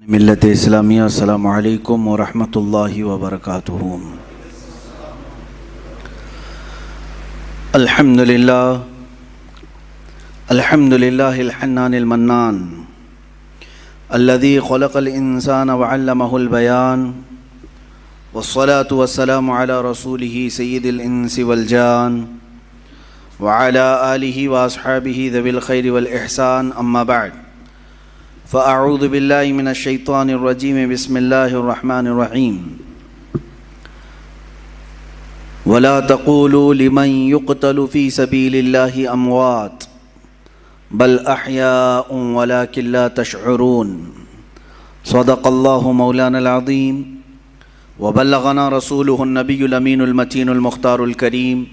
ملت اسلامیہ السلام علیکم ورحمۃ اللہ وبرکاتہ۔ الحمد للہ الحنان المنان الذي خلق الانسان وعلمه البيان والصلاة والسلام على رسوله سید الانس والجان وعلى آلہ واصحابہ ذوی الخیر والاحسان، اما بعد فاعوذ باللہ من الشیطان الرجیم، بسم اللہ الرحمن الرحیم۔ ولا تقولوا لمن يقتل في سبيل الله اموات بل احیاء ولكن لا تشعرون۔ صدق اللہ مولانا العظیم وبلغنا رسوله النبی الامین المتین المختار الکریم،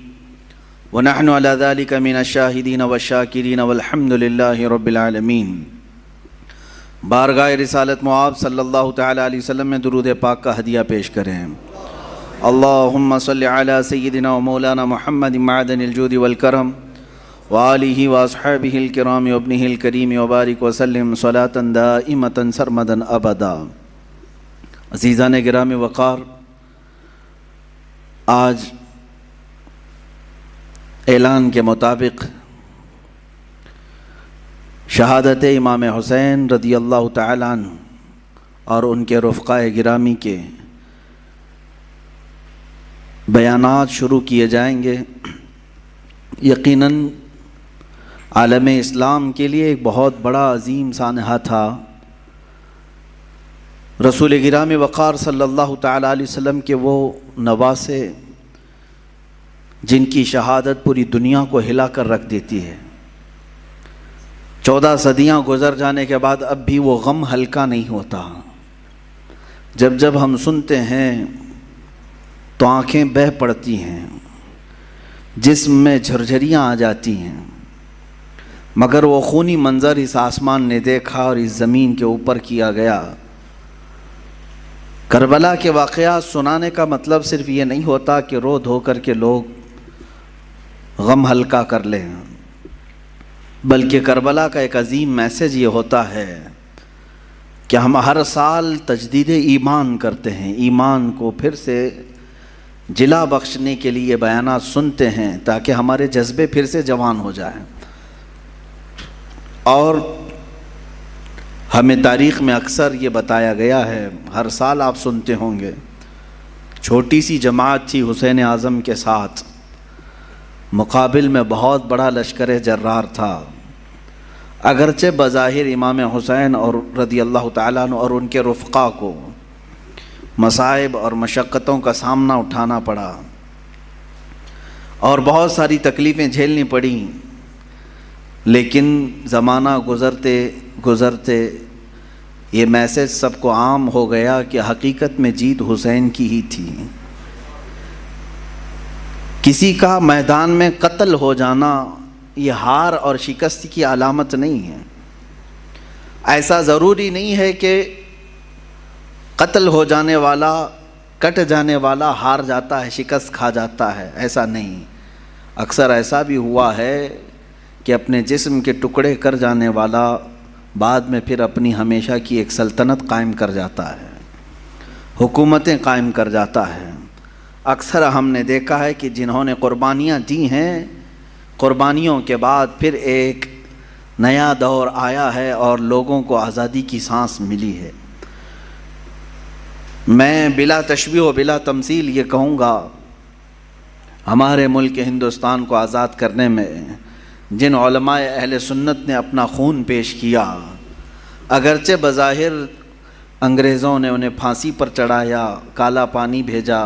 ونحن على ذلك من الشاہدین والشاکرین والحمد للہ رب العالمین۔ بارگاہ رسالت معاب صلی اللہ تعالیٰ علیہ وسلم میں درود پاک کا ہدیہ پیش کریں۔ اللہم صلی علی سیدنا و مولانا محمد معدن الجود والکرم وآلہ واصحابہ الکرام وابنہ الکریم وبارک وسلم صلاة دائمة سرمدا ابدا۔ عزیزان گرامی وقار، آج اعلان کے مطابق شہادت امام حسین رضی اللہ تعالیٰ عنہ اور ان کے رفقائے گرامی کے بیانات شروع کیے جائیں گے۔ یقیناً عالم اسلام کے لیے ایک بہت بڑا عظیم سانحہ تھا۔ رسول گرامی وقار صلی اللہ تعالیٰ علیہ وسلم کے وہ نواسے جن کی شہادت پوری دنیا کو ہلا کر رکھ دیتی ہے۔ 14 صدیاں گزر جانے کے بعد اب بھی وہ غم ہلکا نہیں ہوتا۔ جب جب ہم سنتے ہیں تو آنکھیں بہہ پڑتی ہیں، جسم میں جھرجھریاں آ جاتی ہیں، مگر وہ خونی منظر اس آسمان نے دیکھا اور اس زمین کے اوپر کیا گیا۔ کربلا کے واقعات سنانے کا مطلب صرف یہ نہیں ہوتا کہ رو دھو کر کے لوگ غم ہلکا کر لیں، بلکہ کربلا کا ایک عظیم میسیج یہ ہوتا ہے کہ ہم ہر سال تجدید ایمان کرتے ہیں، ایمان کو پھر سے جلا بخشنے کے لیے بیانات سنتے ہیں تاکہ ہمارے جذبے پھر سے جوان ہو جائیں۔ اور ہمیں تاریخ میں اکثر یہ بتایا گیا ہے، ہر سال آپ سنتے ہوں گے، چھوٹی سی جماعت تھی حسین اعظم کے ساتھ، مقابل میں بہت بڑا لشکر جرار تھا۔ اگرچہ بظاہر امام حسین اور رضی اللہ تعالیٰ عنہ اور ان کے رفقا کو مصائب اور مشقتوں کا سامنا اٹھانا پڑا اور بہت ساری تکلیفیں جھیلنی پڑیں، لیکن زمانہ گزرتے گزرتے یہ میسیج سب کو عام ہو گیا کہ حقیقت میں جیت حسین کی ہی تھی۔ کسی کا میدان میں قتل ہو جانا یہ ہار اور شکست کی علامت نہیں ہے۔ ایسا ضروری نہیں ہے کہ قتل ہو جانے والا، کٹ جانے والا ہار جاتا ہے، شکست کھا جاتا ہے، ایسا نہیں۔ اکثر ایسا بھی ہوا ہے کہ اپنے جسم کے ٹکڑے کر جانے والا بعد میں پھر اپنی ہمیشہ کی ایک سلطنت قائم کر جاتا ہے، حکومتیں قائم کر جاتا ہے۔ اکثر ہم نے دیکھا ہے کہ جنہوں نے قربانیاں دی ہیں، قربانیوں کے بعد پھر ایک نیا دور آیا ہے اور لوگوں کو آزادی کی سانس ملی ہے۔ میں بلا تشبیہ و بلا تمثیل یہ کہوں گا، ہمارے ملک ہندوستان کو آزاد کرنے میں جن علماء اہل سنت نے اپنا خون پیش کیا، اگرچہ بظاہر انگریزوں نے انہیں پھانسی پر چڑھایا، کالا پانی بھیجا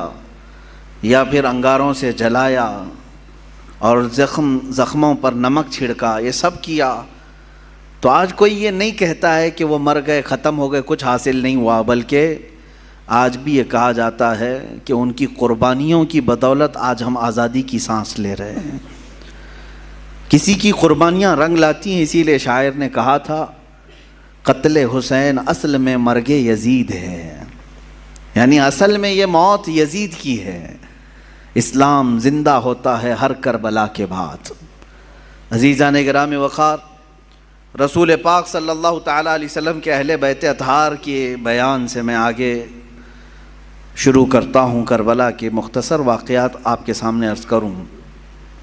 یا پھر انگاروں سے جلایا اور زخموں پر نمک چھڑکا، یہ سب کیا، تو آج کوئی یہ نہیں کہتا ہے کہ وہ مر گئے، ختم ہو گئے، کچھ حاصل نہیں ہوا، بلکہ آج بھی یہ کہا جاتا ہے کہ ان کی قربانیوں کی بدولت آج ہم آزادی کی سانس لے رہے ہیں۔ کسی کی قربانیاں رنگ لاتی ہیں، اسی لیے شاعر نے کہا تھا قتل حسین اصل میں مرگ یزید ہے، یعنی اصل میں یہ موت یزید کی ہے۔ اسلام زندہ ہوتا ہے ہر کربلا کے بعد۔ عزیزان گرامی وقار، رسول پاک صلی اللہ تعالیٰ علیہ وسلم کے اہل بیت اطہار کے بیان سے میں آگے شروع کرتا ہوں۔ کربلا کے مختصر واقعات آپ کے سامنے عرض کروں،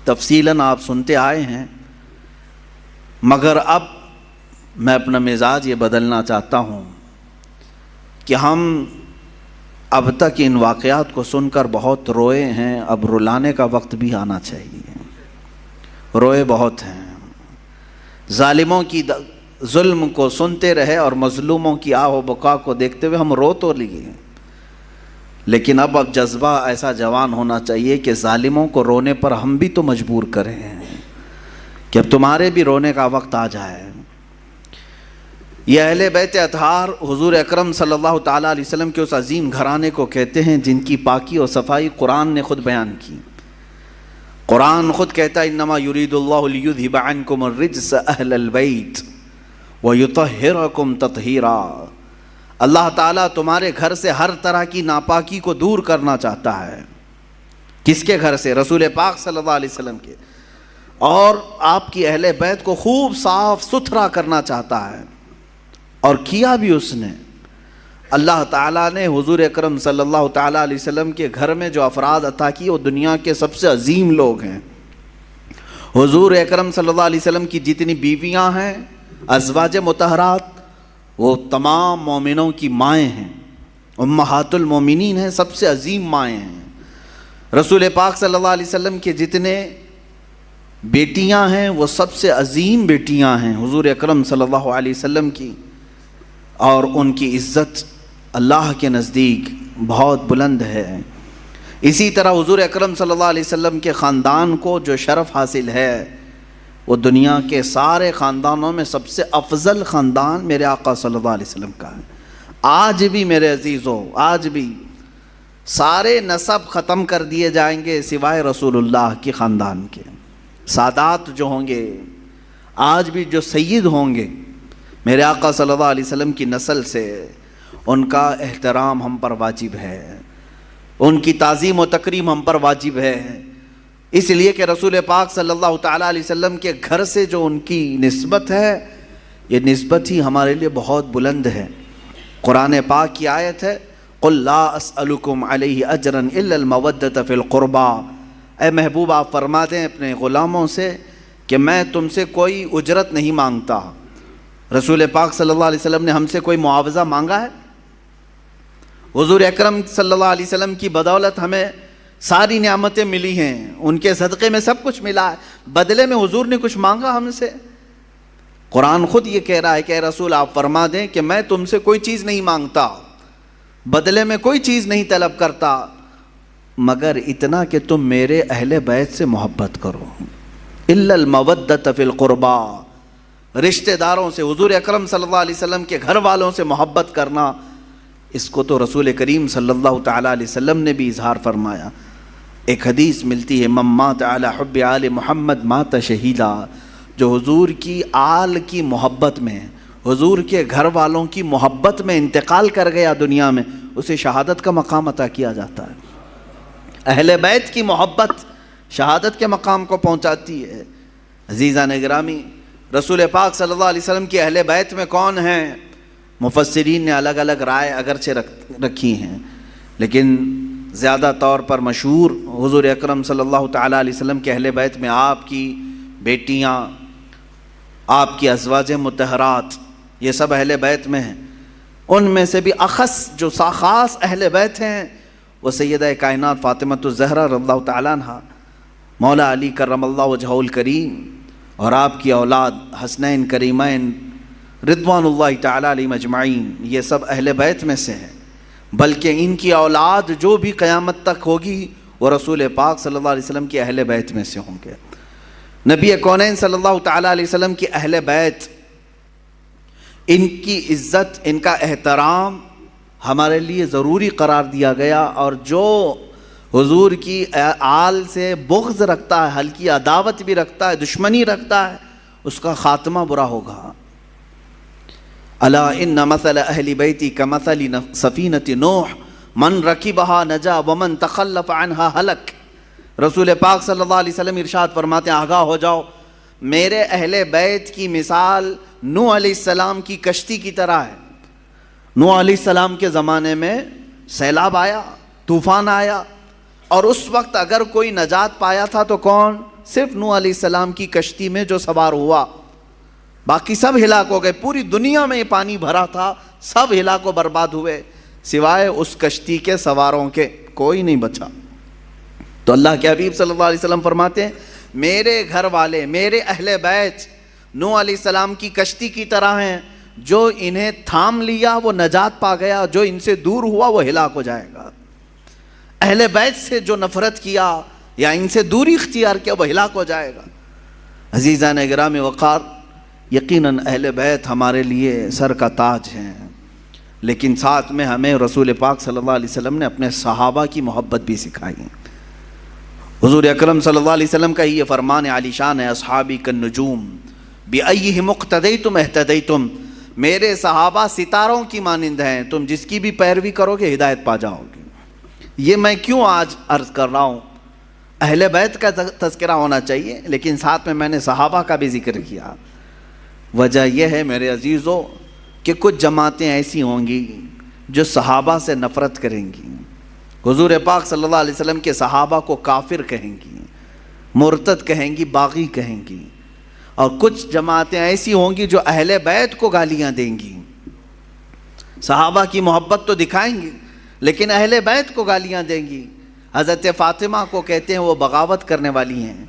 تفصیلاً آپ سنتے آئے ہیں، مگر اب میں اپنا مزاج یہ بدلنا چاہتا ہوں کہ ہم اب تک ان واقعات کو سن کر بہت روئے ہیں، اب رلانے کا وقت بھی آنا چاہیے۔ روئے بہت ہیں، ظالموں کی ظلم کو سنتے رہے اور مظلوموں کی آہ و بکا کو دیکھتے ہوئے ہم رو تو لیے، لیکن اب جذبہ ایسا جوان ہونا چاہیے کہ ظالموں کو رونے پر ہم بھی تو مجبور کریں کہ اب تمہارے بھی رونے کا وقت آ جائے۔ یہ اہل بیت اطہار حضور اکرم صلی اللہ تعالیٰ علیہ وسلم کے اس عظیم گھرانے کو کہتے ہیں جن کی پاکی اور صفائی قرآن نے خود بیان کی۔ قرآن خود کہتا ہے انما یرید اللہ لیذھب عنکم الرجس اہل البیت ویطہرکم تطہیرا۔ اللہ تعالیٰ تمہارے گھر سے ہر طرح کی ناپاکی کو دور کرنا چاہتا ہے۔ کس کے گھر سے؟ رسول پاک صلی اللہ علیہ وسلم کے، اور آپ کی اہل بیت کو خوب صاف ستھرا کرنا چاہتا ہے، اور کیا بھی اس نے۔ اللہ تعالیٰ نے حضور اکرم صلی اللہ تعالیٰ علیہ وسلم کے گھر میں جو افراد عطا کی وہ دنیا کے سب سے عظیم لوگ ہیں۔ حضور اکرم صلی اللہ علیہ وسلم کی جتنی بیویاں ہیں ازواج مطہرات، وہ تمام مومنوں کی مائیں ہیں، امہات المومنین ہیں، سب سے عظیم مائیں ہیں۔ رسول پاک صلی اللہ علیہ وسلم کے جتنے بیٹیاں ہیں وہ سب سے عظیم بیٹیاں ہیں حضور اکرم صلی اللہ علیہ وسلم کی، اور ان کی عزت اللہ کے نزدیک بہت بلند ہے۔ اسی طرح حضور اکرم صلی اللہ علیہ وسلم کے خاندان کو جو شرف حاصل ہے وہ دنیا کے سارے خاندانوں میں سب سے افضل خاندان میرے آقا صلی اللہ علیہ وسلم کا ہے۔ آج بھی میرے عزیزوں، آج بھی سارے نسب ختم کر دیے جائیں گے سوائے رسول اللہ کے خاندان کے۔ سادات جو ہوں گے، آج بھی جو سید ہوں گے میرے آقا صلی اللہ علیہ وسلم کی نسل سے، ان کا احترام ہم پر واجب ہے، ان کی تعظیم و تکریم ہم پر واجب ہے، اس لیے کہ رسول پاک صلی اللہ تعالیٰ علیہ وسلم کے گھر سے جو ان کی نسبت ہے یہ نسبت ہی ہمارے لیے بہت بلند ہے۔ قرآن پاک کی آیت ہے قُلْ لَا أَسْأَلُكُمْ عَلَيْهِ أَجْرًا إِلَّا الْمَوَدَّةَ فِي الْقُرْبَى۔ اے محبوب آپ فرما دیں اپنے غلاموں سے کہ میں تم سے کوئی اجرت نہیں مانگتا۔ رسول پاک صلی اللہ علیہ وسلم نے ہم سے کوئی معاوضہ مانگا ہے؟ حضور اکرم صلی اللہ علیہ وسلم کی بدولت ہمیں ساری نعمتیں ملی ہیں، ان کے صدقے میں سب کچھ ملا ہے، بدلے میں حضور نے کچھ مانگا ہم سے؟ قرآن خود یہ کہہ رہا ہے کہ اے رسول آپ فرما دیں کہ میں تم سے کوئی چیز نہیں مانگتا، بدلے میں کوئی چیز نہیں طلب کرتا، مگر اتنا کہ تم میرے اہل بیت سے محبت کرو۔ الا المودۃ فی القربى، رشتہ داروں سے، حضور اکرم صلی اللہ علیہ وسلم کے گھر والوں سے محبت کرنا، اس کو تو رسول کریم صلی اللہ تعالیٰ علیہ وسلم نے بھی اظہار فرمایا۔ ایک حدیث ملتی ہے من مات علی حب آل محمد مات شہیدا، جو حضور کی آل کی محبت میں، حضور کے گھر والوں کی محبت میں انتقال کر گیا دنیا میں، اسے شہادت کا مقام عطا کیا جاتا ہے۔ اہل بیت کی محبت شہادت کے مقام کو پہنچاتی ہے۔ عزیزان گرامی، رسول پاک صلی اللہ علیہ وسلم کی اہل بیت میں کون ہیں؟ مفسرین نے الگ الگ رائے اگرچہ رکھی ہیں، لیکن زیادہ طور پر مشہور حضور اکرم صلی اللہ تعالیٰ علیہ وسلم کے اہل بیت میں آپ کی بیٹیاں، آپ کی ازواج مطہرات، یہ سب اہل بیت میں ہیں۔ ان میں سے بھی اخص جو خاص اہل بیت ہیں وہ سیدہ کائنات فاطمۃ الزہرا رضی اللہ تعالیٰ عنہا، مولا علی کرم اللہ وجہہ الکریم، اور آپ کی اولاد حسنین کریمین رضوان اللہ تعالیٰ علیہم اجمعین، یہ سب اہل بیت میں سے ہیں۔ بلکہ ان کی اولاد جو بھی قیامت تک ہوگی وہ رسول پاک صلی اللہ علیہ وسلم کی اہل بیت میں سے ہوں گے۔ نبی کونین صلی اللہ تعالیٰ علیہ وسلم کی اہل بیت، ان کی عزت، ان کا احترام ہمارے لیے ضروری قرار دیا گیا، اور جو حضور کی آل سے بغض رکھتا ہے، ہلکی عداوت بھی رکھتا ہے، دشمنی رکھتا ہے، اس کا خاتمہ برا ہوگا۔ الا ان مثل اہل بیتی کمثل سفینۃ نوح من رکبها نجا ومن تخلف عنها ہلک۔ رسول پاک صلی اللہ علیہ وسلم ارشاد فرماتے ہیں آگاہ ہو جاؤ، میرے اہل بیت کی مثال نوح علیہ السلام کی کشتی کی طرح ہے۔ نوح علیہ السلام کے زمانے میں سیلاب آیا، طوفان آیا، اور اس وقت اگر کوئی نجات پایا تھا تو کون؟ صرف نوح علیہ السلام کی کشتی میں جو سوار ہوا، باقی سب ہلاک ہو گئے۔ پوری دنیا میں پانی بھرا تھا، سب ہلاک و برباد ہوئے، سوائے اس کشتی کے سواروں کے کوئی نہیں بچا۔ تو اللہ کے حبیب صلی اللہ علیہ وسلم فرماتے ہیں میرے گھر والے، میرے اہل بیت نوح علیہ السلام کی کشتی کی طرح ہیں، جو انہیں تھام لیا وہ نجات پا گیا، جو ان سے دور ہوا وہ ہلاک ہو جائے گا۔ اہل بیت سے جو نفرت کیا یا ان سے دوری اختیار کیا وہ ہلاک ہو جائے گا۔ عزیزان گرام وقار، یقیناً اہل بیت ہمارے لیے سر کا تاج ہیں، لیکن ساتھ میں ہمیں رسول پاک صلی اللہ علیہ وسلم نے اپنے صحابہ کی محبت بھی سکھائی ہے۔ حضور اکرم صلی اللہ علیہ وسلم کا یہ فرمان عالی شان ہے، اصحابی کالنجوم بأیہم اقتدیتم اہتدیتم، میرے صحابہ ستاروں کی مانند ہیں، تم جس کی بھی پیروی کرو گے ہدایت پا جاؤ گے۔ یہ میں کیوں آج عرض کر رہا ہوں؟ اہل بیت کا تذکرہ ہونا چاہیے، لیکن ساتھ میں نے صحابہ کا بھی ذکر کیا۔ وجہ یہ ہے میرے عزیزو کہ کچھ جماعتیں ایسی ہوں گی جو صحابہ سے نفرت کریں گی، حضور پاک صلی اللہ علیہ وسلم کے صحابہ کو کافر کہیں گی، مرتد کہیں گی، باغی کہیں گی، اور کچھ جماعتیں ایسی ہوں گی جو اہل بیت کو گالیاں دیں گی۔ صحابہ کی محبت تو دکھائیں گی لیکن اہل بیت کو گالیاں دیں گی۔ حضرت فاطمہ کو کہتے ہیں وہ بغاوت کرنے والی ہیں،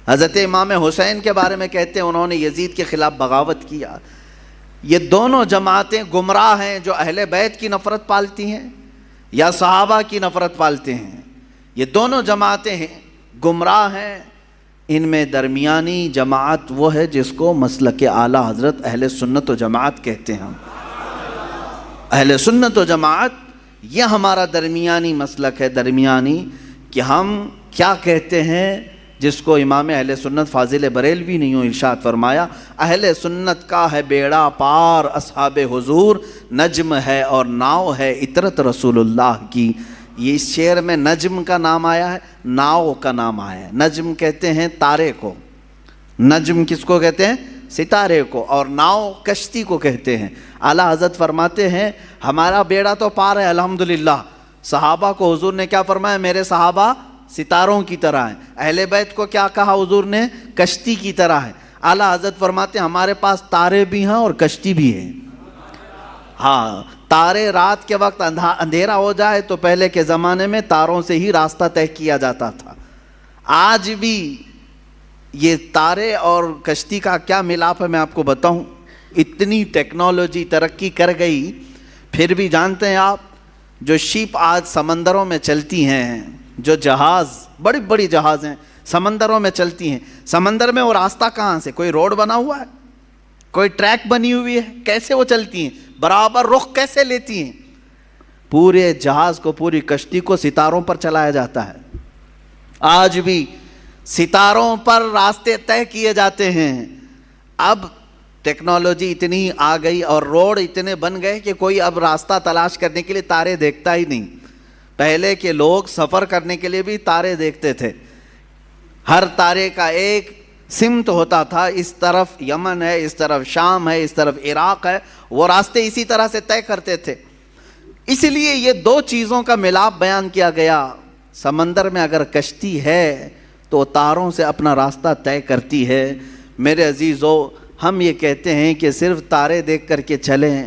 حضرت امام حسین کے بارے میں کہتے ہیں انہوں نے یزید کے خلاف بغاوت کیا۔ یہ دونوں جماعتیں گمراہ ہیں، جو اہل بیت کی نفرت پالتی ہیں یا صحابہ کی نفرت پالتے ہیں۔ یہ دونوں جماعتیں ہیں، گمراہ ہیں۔ ان میں درمیانی جماعت وہ ہے جس کو مسلک اعلی حضرت اہل سنت و جماعت کہتے ہیں۔ اہل سنت و جماعت یہ ہمارا درمیانی مسلک ہے، درمیانی، کہ ہم کیا کہتے ہیں، جس کو امام اہل سنت فاضل بریلوی نے یوں ارشاد فرمایا، اہل سنت کا ہے بیڑا پار اصحاب حضور، نجم ہے اور ناؤ ہے اطرت رسول اللہ کی۔ یہ اس شعر میں نجم کا نام آیا ہے، ناؤ کا نام آیا ہے۔ نجم کہتے ہیں تارے کو، نجم کس کو کہتے ہیں؟ ستارے کو، اور ناؤ کشتی کو کہتے ہیں۔ اعلیٰ حضرت فرماتے ہیں ہمارا بیڑا تو پار ہے الحمدللہ۔ صحابہ کو حضور نے کیا فرمایا؟ میرے صحابہ ستاروں کی طرح ہیں۔ اہل بیت کو کیا کہا حضور نے؟ کشتی کی طرح ہے۔ اعلیٰ حضرت فرماتے ہیں ہمارے پاس تارے بھی ہیں اور کشتی بھی ہے۔ ہاں، تارے رات کے وقت اندھیرا ہو جائے تو پہلے کے زمانے میں تاروں سے ہی راستہ طے کیا جاتا تھا۔ آج بھی یہ تارے اور کشتی کا کیا ملاپ ہے میں آپ کو بتاؤں۔ اتنی ٹیکنالوجی ترقی کر گئی، پھر بھی جانتے ہیں آپ، جو شپ آج سمندروں میں چلتی ہیں، جو جہاز، بڑی بڑی جہاز ہیں سمندروں میں چلتی ہیں، سمندر میں وہ راستہ کہاں سے؟ کوئی روڈ بنا ہوا ہے؟ کوئی ٹریک بنی ہوئی ہے؟ کیسے وہ چلتی ہیں؟ برابر رخ کیسے لیتی ہیں؟ پورے جہاز کو، پوری کشتی کو ستاروں پر چلایا جاتا ہے۔ آج بھی ستاروں پر راستے طے کیے جاتے ہیں۔ اب ٹیکنالوجی اتنی آ گئی اور روڈ اتنے بن گئے کہ کوئی اب راستہ تلاش کرنے کے لیے تارے دیکھتا ہی نہیں۔ پہلے کے لوگ سفر کرنے کے لیے بھی تارے دیکھتے تھے، ہر تارے کا ایک سمت ہوتا تھا، اس طرف یمن ہے، اس طرف شام ہے، اس طرف عراق ہے، وہ راستے اسی طرح سے طے کرتے تھے۔ اس لیے یہ دو چیزوں کا ملاپ بیان کیا گیا۔ سمندر میں اگر کشتی ہے تو تاروں سے اپنا راستہ طے کرتی ہے۔ میرے عزیزو، ہم یہ کہتے ہیں کہ صرف تارے دیکھ کر کے چلیں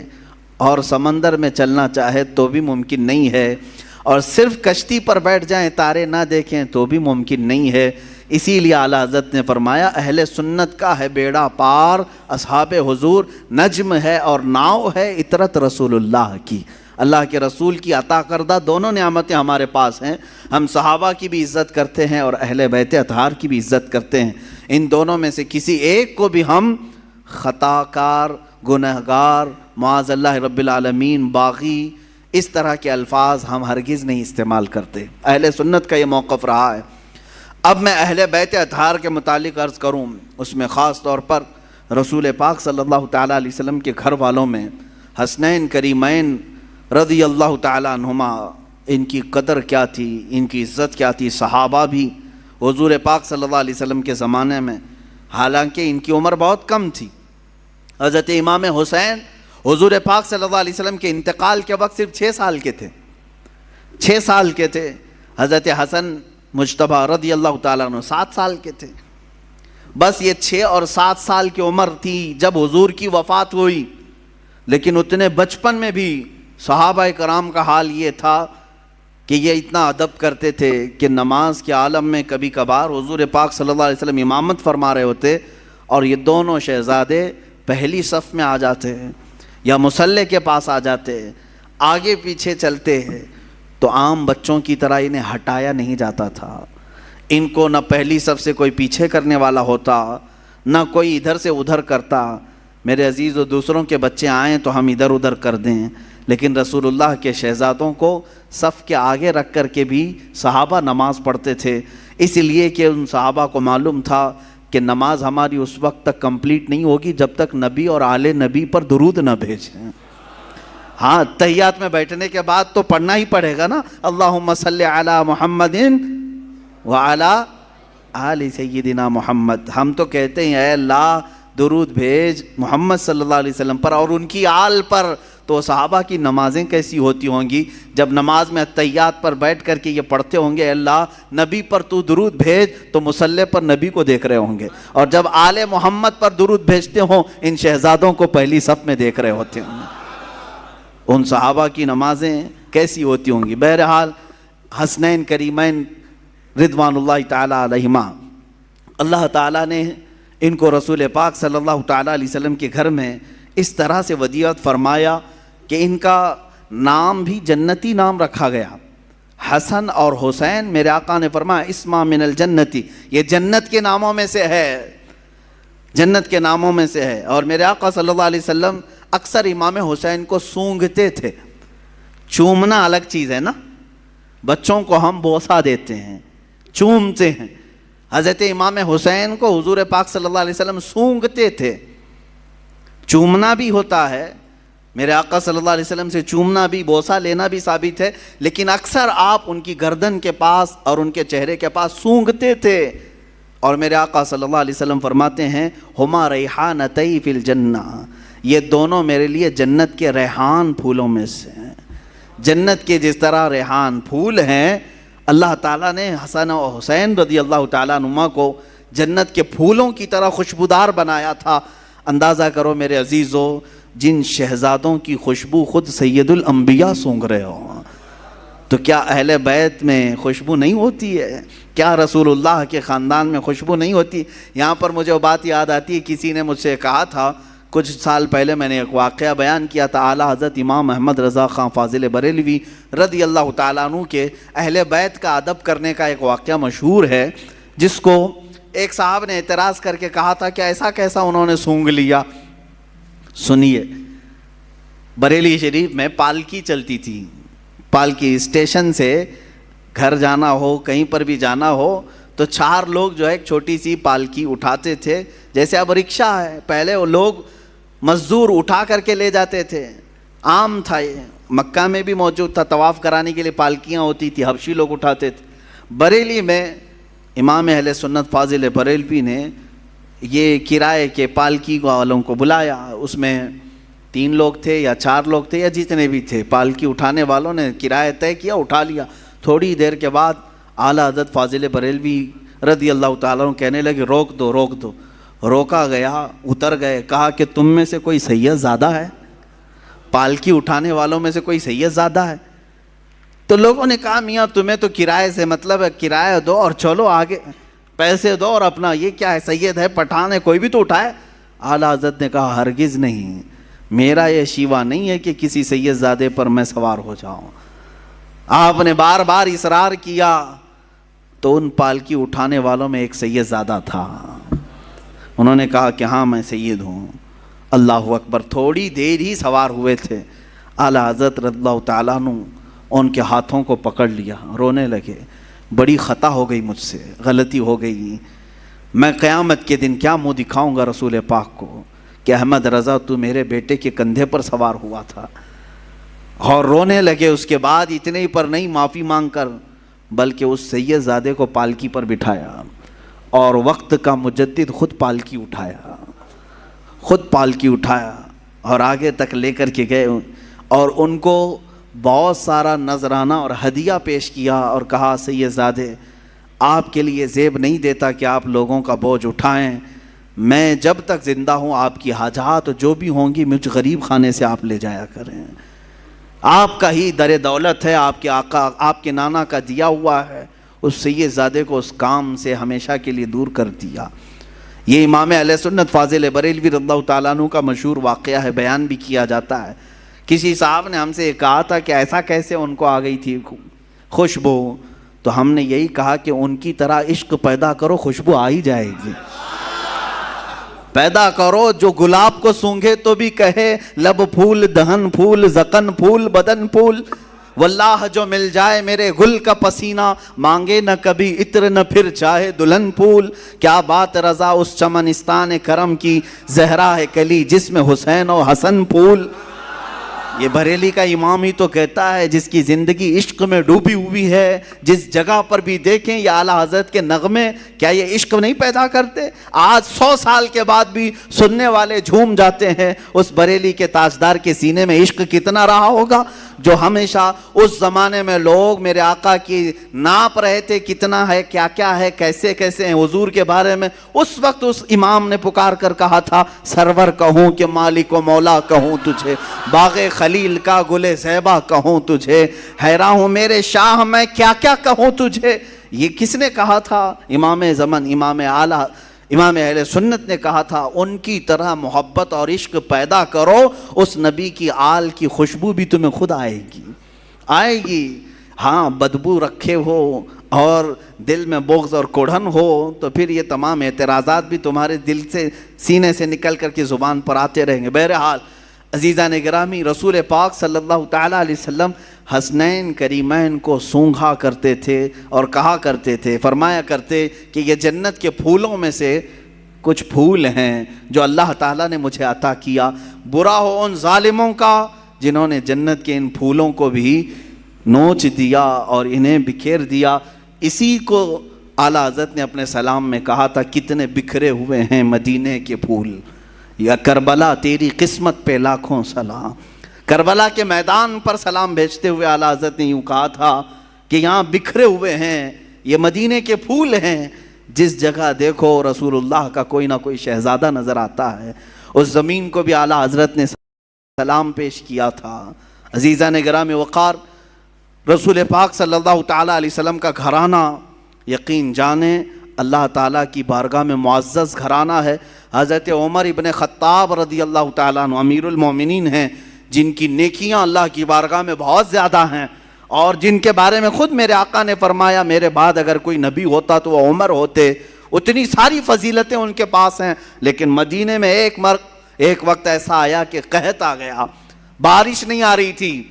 اور سمندر میں چلنا چاہے تو بھی ممکن نہیں ہے، اور صرف کشتی پر بیٹھ جائیں تارے نہ دیکھیں تو بھی ممکن نہیں ہے۔ اسی لیے اعلیٰ حضرت نے فرمایا اہل سنت کا ہے بیڑا پار اصحاب حضور، نجم ہے اور ناؤ ہے اطرت رسول اللہ کی۔ اللہ کے رسول کی عطا کردہ دونوں نعمتیں ہمارے پاس ہیں۔ ہم صحابہ کی بھی عزت کرتے ہیں اور اہل بیت اطہار کی بھی عزت کرتے ہیں۔ ان دونوں میں سے کسی ایک کو بھی ہم خطا کار، گنہگار، معاذ اللہ رب العالمین، باغی، اس طرح کے الفاظ ہم ہرگز نہیں استعمال کرتے۔ اہل سنت کا یہ موقف رہا ہے۔ اب میں اہل بیت اطہار کے متعلق عرض کروں، اس میں خاص طور پر رسول پاک صلی اللہ تعالیٰ علیہ وسلم کے گھر والوں میں حسنین کریمین رضی اللہ تعالیٰ عنہما، ان کی قدر کیا تھی، ان کی عزت کیا تھی۔ صحابہ بھی حضور پاک صلی اللہ علیہ وسلم کے زمانے میں، حالانکہ ان کی عمر بہت کم تھی، حضرت امام حسین حضور پاک صلی اللہ علیہ وسلم کے انتقال کے وقت صرف 6 سال کے تھے، 6 سال کے تھے۔ حضرت حسن مجتبیٰ رضی اللہ تعالیٰ عنہ 7 سال کے تھے۔ بس یہ 6 اور 7 سال کی عمر تھی جب حضور کی وفات ہوئی، لیکن اتنے بچپن میں بھی صحابہ کرام کا حال یہ تھا کہ یہ اتنا ادب کرتے تھے کہ نماز کے عالم میں کبھی کبھار حضور پاک صلی اللہ علیہ وسلم امامت فرما رہے ہوتے اور یہ دونوں شہزادے پہلی صف میں آ جاتے یا مصلی کے پاس آ جاتے، آگے پیچھے چلتے ہیں، تو عام بچوں کی طرح انہیں ہٹایا نہیں جاتا تھا۔ ان کو نہ پہلی صف سے کوئی پیچھے کرنے والا ہوتا، نہ کوئی ادھر سے ادھر کرتا۔ میرے عزیز و دوسروں کے بچے آئیں تو ہم ادھر ادھر کر دیں، لیکن رسول اللہ کے شہزادوں کو صف کے آگے رکھ کر کے بھی صحابہ نماز پڑھتے تھے، اس لیے کہ ان صحابہ کو معلوم تھا کہ نماز ہماری اس وقت تک کمپلیٹ نہیں ہوگی جب تک نبی اور آل نبی پر درود نہ بھیجیں۔ ہاں، تحیات میں بیٹھنے کے بعد تو پڑھنا ہی پڑے گا نا، اللہم صلی علی محمد وعلی آل سیدنا محمد۔ ہم تو کہتے ہیں اے اللہ درود بھیج محمد صلی اللہ علیہ وسلم پر اور ان کی آل پر، تو صحابہ کی نمازیں کیسی ہوتی ہوں گی جب نماز میں تحیات پر بیٹھ کر کے یہ پڑھتے ہوں گے اے اللہ نبی پر تو درود بھیج، تو مصلی پر نبی کو دیکھ رہے ہوں گے، اور جب آل محمد پر درود بھیجتے ہوں ان شہزادوں کو پہلی صف میں دیکھ رہے ہوتے ہوں گے۔ ان صحابہ کی نمازیں کیسی ہوتی ہوں گی۔ بہرحال حسنین کریمین رضوان اللہ تعالیٰ علیہما، اللہ تعالیٰ نے ان کو رسول پاک صلی اللہ تعالیٰ علیہ وسلم کے گھر میں اس طرح سے ودیعت فرمایا کہ ان کا نام بھی جنتی نام رکھا گیا۔ حسن اور حسین میرے آقا نے فرمایا اسما من الجنتی، یہ جنت کے ناموں میں سے ہے، جنت کے ناموں میں سے ہے۔ اور میرے آقا صلی اللہ علیہ وسلم اکثر امام حسین کو سونگھتے تھے۔ چومنا الگ چیز ہے نا، بچوں کو ہم بوسہ دیتے ہیں، چومتے ہیں، حضرت امام حسین کو حضور پاک صلی اللہ علیہ وسلم سونگھتے تھے۔ چومنا بھی ہوتا ہے، میرے آقا صلی اللہ علیہ وسلم سے چومنا بھی، بوسہ لینا بھی ثابت ہے، لیکن اکثر آپ ان کی گردن کے پاس اور ان کے چہرے کے پاس سونگھتے تھے۔ اور میرے آقا صلی اللہ علیہ وسلم فرماتے ہیں ہما ریحانتی فی الجنہ، یہ دونوں میرے لیے جنت کے ریحان پھولوں میں سے ہیں۔ جنت کے جس طرح ریحان پھول ہیں، اللہ تعالیٰ نے حسن و حسین رضی اللہ تعالیٰ عنہما کو جنت کے پھولوں کی طرح خوشبودار بنایا تھا۔ اندازہ کرو میرے عزیزو، جن شہزادوں کی خوشبو خود سید الانبیاء سونگھ رہے ہو، تو کیا اہل بیت میں خوشبو نہیں ہوتی ہے؟ کیا رسول اللہ کے خاندان میں خوشبو نہیں ہوتی؟ یہاں پر مجھے وہ بات یاد آتی ہے، کسی نے مجھ سے کہا تھا کچھ سال پہلے، میں نے ایک واقعہ بیان کیا تھا، اعلیٰ حضرت امام احمد رضا خان فاضل بریلوی رضی اللہ تعالیٰ عنہ کے اہل بیت کا ادب کرنے کا ایک واقعہ مشہور ہے، جس کو ایک صاحب نے اعتراض کر کے کہا تھا کہ ایسا کیسا انہوں نے سونگھ لیا۔ سنیے، بریلی شریف میں پالکی چلتی تھی، پالکی اسٹیشن سے گھر جانا ہو، کہیں پر بھی جانا ہو تو 4 لوگ جو ہے ایک چھوٹی سی پالکی اٹھاتے تھے، جیسے اب رکشہ ہے، پہلے وہ لوگ مزدور اٹھا کر کے لے جاتے تھے، عام تھا، یہ مکہ میں بھی موجود تھا، طواف کرانے کے لیے پالکیاں ہوتی تھی، حبشی لوگ اٹھاتے تھے۔ بریلی میں امام اہل سنت فاضل بریلوی نے یہ کرائے کے پالکی والوں کو بلایا، اس میں 3 لوگ تھے یا 4 لوگ تھے یا جتنے بھی تھے، پالکی اٹھانے والوں نے کرایہ طے کیا، اٹھا لیا۔ تھوڑی دیر کے بعد اعلیٰ حضرت فاضل بریلوی رضی اللہ تعالیٰ عنہ کہنے لگے روک دو روک دو۔ روکا گیا، اتر گئے، کہا کہ تم میں سے کوئی سید زادہ ہے؟ پالکی اٹھانے والوں میں سے کوئی سید زادہ ہے؟ تو لوگوں نے کہا میاں تمہیں تو کرائے سے مطلب ہے، کرایہ دو اور چلو آگے، پیسے دو اور اپنا، یہ کیا ہے، سید ہے، پٹھان ہے، کوئی بھی تو اٹھائے۔ اعلیٰ حضرت نے کہا ہرگز نہیں، میرا یہ شیوا نہیں ہے کہ کسی سید زادے پر میں سوار ہو جاؤں۔ آپ نے بار بار اصرار کیا تو ان پالکی اٹھانے والوں میں ایک سید زادہ تھا، انہوں نے کہا کہ ہاں میں سید ہوں۔ اللہ اکبر، تھوڑی دیر ہی سوار ہوئے تھے، اعلیٰ حضرت رضی اللہ تعالیٰ عنہ ان کے ہاتھوں کو پکڑ لیا، رونے لگے، بڑی خطا ہو گئی مجھ سے، غلطی ہو گئی، میں قیامت کے دن کیا منہ دکھاؤں گا رسول پاک کو کہ احمد رضا تو میرے بیٹے کے کندھے پر سوار ہوا تھا۔ اور رونے لگے۔ اس کے بعد اتنے ہی پر نہیں، معافی مانگ کر بلکہ اس سید زادے کو پالکی پر بٹھایا اور وقت کا مجدد خود پالکی اٹھایا، خود پالکی اٹھایا اور آگے تک لے کر کے گئے اور ان کو بہت سارا نذرانہ اور ہدیہ پیش کیا اور کہا سیدزادے آپ کے لیے زیب نہیں دیتا کہ آپ لوگوں کا بوجھ اٹھائیں، میں جب تک زندہ ہوں آپ کی حاجات جو بھی ہوں گی مجھ غریب خانے سے آپ لے جایا کریں، آپ کا ہی در دولت ہے، آپ کے آقا آپ کے نانا کا دیا ہوا ہے۔ اس سیدزادے کو اس کام سے ہمیشہ کے لیے دور کر دیا۔ یہ امام اہل سنت فاضل بریلوی رضی اللہ تعالیٰ عنہ کا مشہور واقعہ ہے، بیان بھی کیا جاتا ہے۔ کسی صاحب نے ہم سے کہا تھا کہ ایسا کیسے ان کو آ گئی تھی خوشبو، تو ہم نے یہی کہا کہ ان کی طرح عشق پیدا کرو، خوشبو آ ہی جائے گی۔ پیدا کرو جو گلاب کو سونگھے تو بھی کہے لب پھول دہن پھول زکن پھول بدن پھول، واللہ جو مل جائے میرے گل کا پسینہ، مانگے نہ کبھی عطر نہ پھر چاہے دلہن پھول۔ کیا بات رضا اس چمنستان کرم کی، زہرا ہے کلی جس میں حسین و حسن پھول۔ یہ بریلی کا امام ہی تو کہتا ہے جس کی زندگی عشق میں ڈوبی ہوئی ہے، جس جگہ پر بھی دیکھیں یہ اعلیٰ حضرت کے نغمے کیا یہ عشق نہیں پیدا کرتے؟ آج 100 سال کے بعد بھی سننے والے جھوم جاتے ہیں۔ اس بریلی کے تاجدار کے سینے میں عشق کتنا رہا ہوگا جو ہمیشہ اس زمانے میں لوگ میرے آقا کی ناپ رہے تھے کتنا ہے، کیا کیا ہے، کیسے کیسے ہیں حضور کے بارے میں۔ اس وقت اس امام نے پکار کر کہا تھا سرور کہوں کہ مالک و مولا کہوں تجھے، باغ خلیل کا گل زیبا کہوں تجھے، حیران ہوں میرے شاہ میں کیا کیا کہوں تجھے۔ یہ کس نے کہا تھا؟ امام زمن امام اعلیٰ امام اہل سنت نے کہا تھا ان کی طرح محبت اور عشق پیدا کرو، اس نبی کی آل کی خوشبو بھی تمہیں خود آئے گی۔ ہاں بدبو رکھے ہو اور دل میں بغض اور کوڑھن ہو تو پھر یہ تمام اعتراضات بھی تمہارے دل سے سینے سے نکل کر کے زبان پر آتے رہیں گے۔ بہرحال عزیزان گرامی، رسول پاک صلی اللہ تعالیٰ علیہ وسلم حسنین کریمین کو سونگھا کرتے تھے اور کہا کرتے تھے، فرمایا کرتے کہ یہ جنت کے پھولوں میں سے کچھ پھول ہیں جو اللہ تعالیٰ نے مجھے عطا کیا، برا ہو ان ظالموں کا جنہوں نے جنت کے ان پھولوں کو بھی نوچ دیا اور انہیں بکھیر دیا۔ اسی کو اعلیٰ حضرت نے اپنے سلام میں کہا تھا کتنے بکھرے ہوئے ہیں مدینے کے پھول، یا کربلا تیری قسمت پہ لاکھوں سلام۔ کربلا کے میدان پر سلام بھیجتے ہوئے اعلیٰ حضرت نے یوں کہا تھا کہ یہاں بکھرے ہوئے ہیں، یہ مدینے کے پھول ہیں، جس جگہ دیکھو رسول اللہ کا کوئی نہ کوئی شہزادہ نظر آتا ہے۔ اس زمین کو بھی اعلیٰ حضرت نے سلام پیش کیا تھا۔ عزیزان گرامی وقار، رسول پاک صلی اللہ تعالیٰ علیہ وسلم کا گھرانہ یقین جانیں اللہ تعالیٰ کی بارگاہ میں معزز گھرانہ ہے۔ حضرت عمر ابن خطاب رضی اللہ تعالیٰ عنہ امیر المومنین ہیں، جن کی نیکیاں اللہ کی بارگاہ میں بہت زیادہ ہیں اور جن کے بارے میں خود میرے آقا نے فرمایا میرے بعد اگر کوئی نبی ہوتا تو وہ عمر ہوتے، اتنی ساری فضیلتیں ان کے پاس ہیں۔ لیکن مدینے میں ایک وقت ایسا آیا کہ قحط آ گیا، بارش نہیں آ رہی تھی،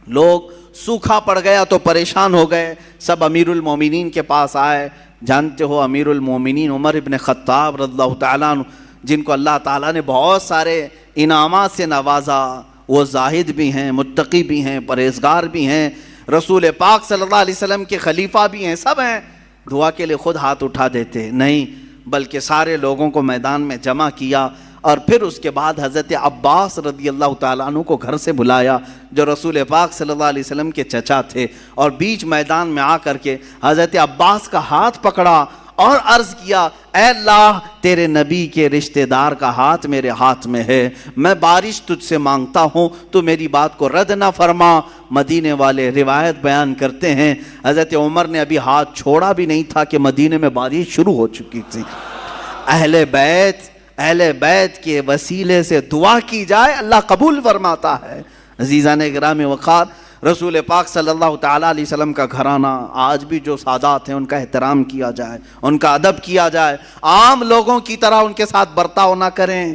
لوگ سوکھا پڑ گیا تو پریشان ہو گئے، سب امیر المومنین کے پاس آئے۔ جانتے ہو امیر المومنین عمر ابن خطاب رضی اللہ تعالیٰ عنہ جن کو اللہ تعالیٰ نے بہت سارے انعامات سے نوازا، وہ زاہد بھی ہیں، متقی بھی ہیں، پرہیزگار بھی ہیں، رسول پاک صلی اللہ علیہ وسلم کے خلیفہ بھی ہیں، سب ہیں۔ دعا کے لیے خود ہاتھ اٹھا دیتے نہیں، بلکہ سارے لوگوں کو میدان میں جمع کیا اور پھر اس کے بعد حضرت عباس رضی اللہ تعالیٰ عنہ کو گھر سے بلایا جو رسول پاک صلی اللہ علیہ وسلم کے چچا تھے، اور بیچ میدان میں آ کر کے حضرت عباس کا ہاتھ پکڑا اور عرض کیا اے اللہ تیرے نبی کے رشتہ دار کا ہاتھ میرے ہاتھ میں ہے، میں بارش تجھ سے مانگتا ہوں تو میری بات کو رد نہ فرما۔ مدینے والے روایت بیان کرتے ہیں حضرت عمر نے ابھی ہاتھ چھوڑا بھی نہیں تھا کہ مدینے میں بارش شروع ہو چکی تھی۔ اہل بیت کے وسیلے سے دعا کی جائے اللہ قبول فرماتا ہے۔ عزیزان گرامی وقار، رسول پاک صلی اللہ تعالیٰ علیہ وسلم کا گھرانہ آج بھی جو سادات ہیں ان کا احترام کیا جائے، ان کا ادب کیا جائے، عام لوگوں کی طرح ان کے ساتھ برتاؤ نہ کریں۔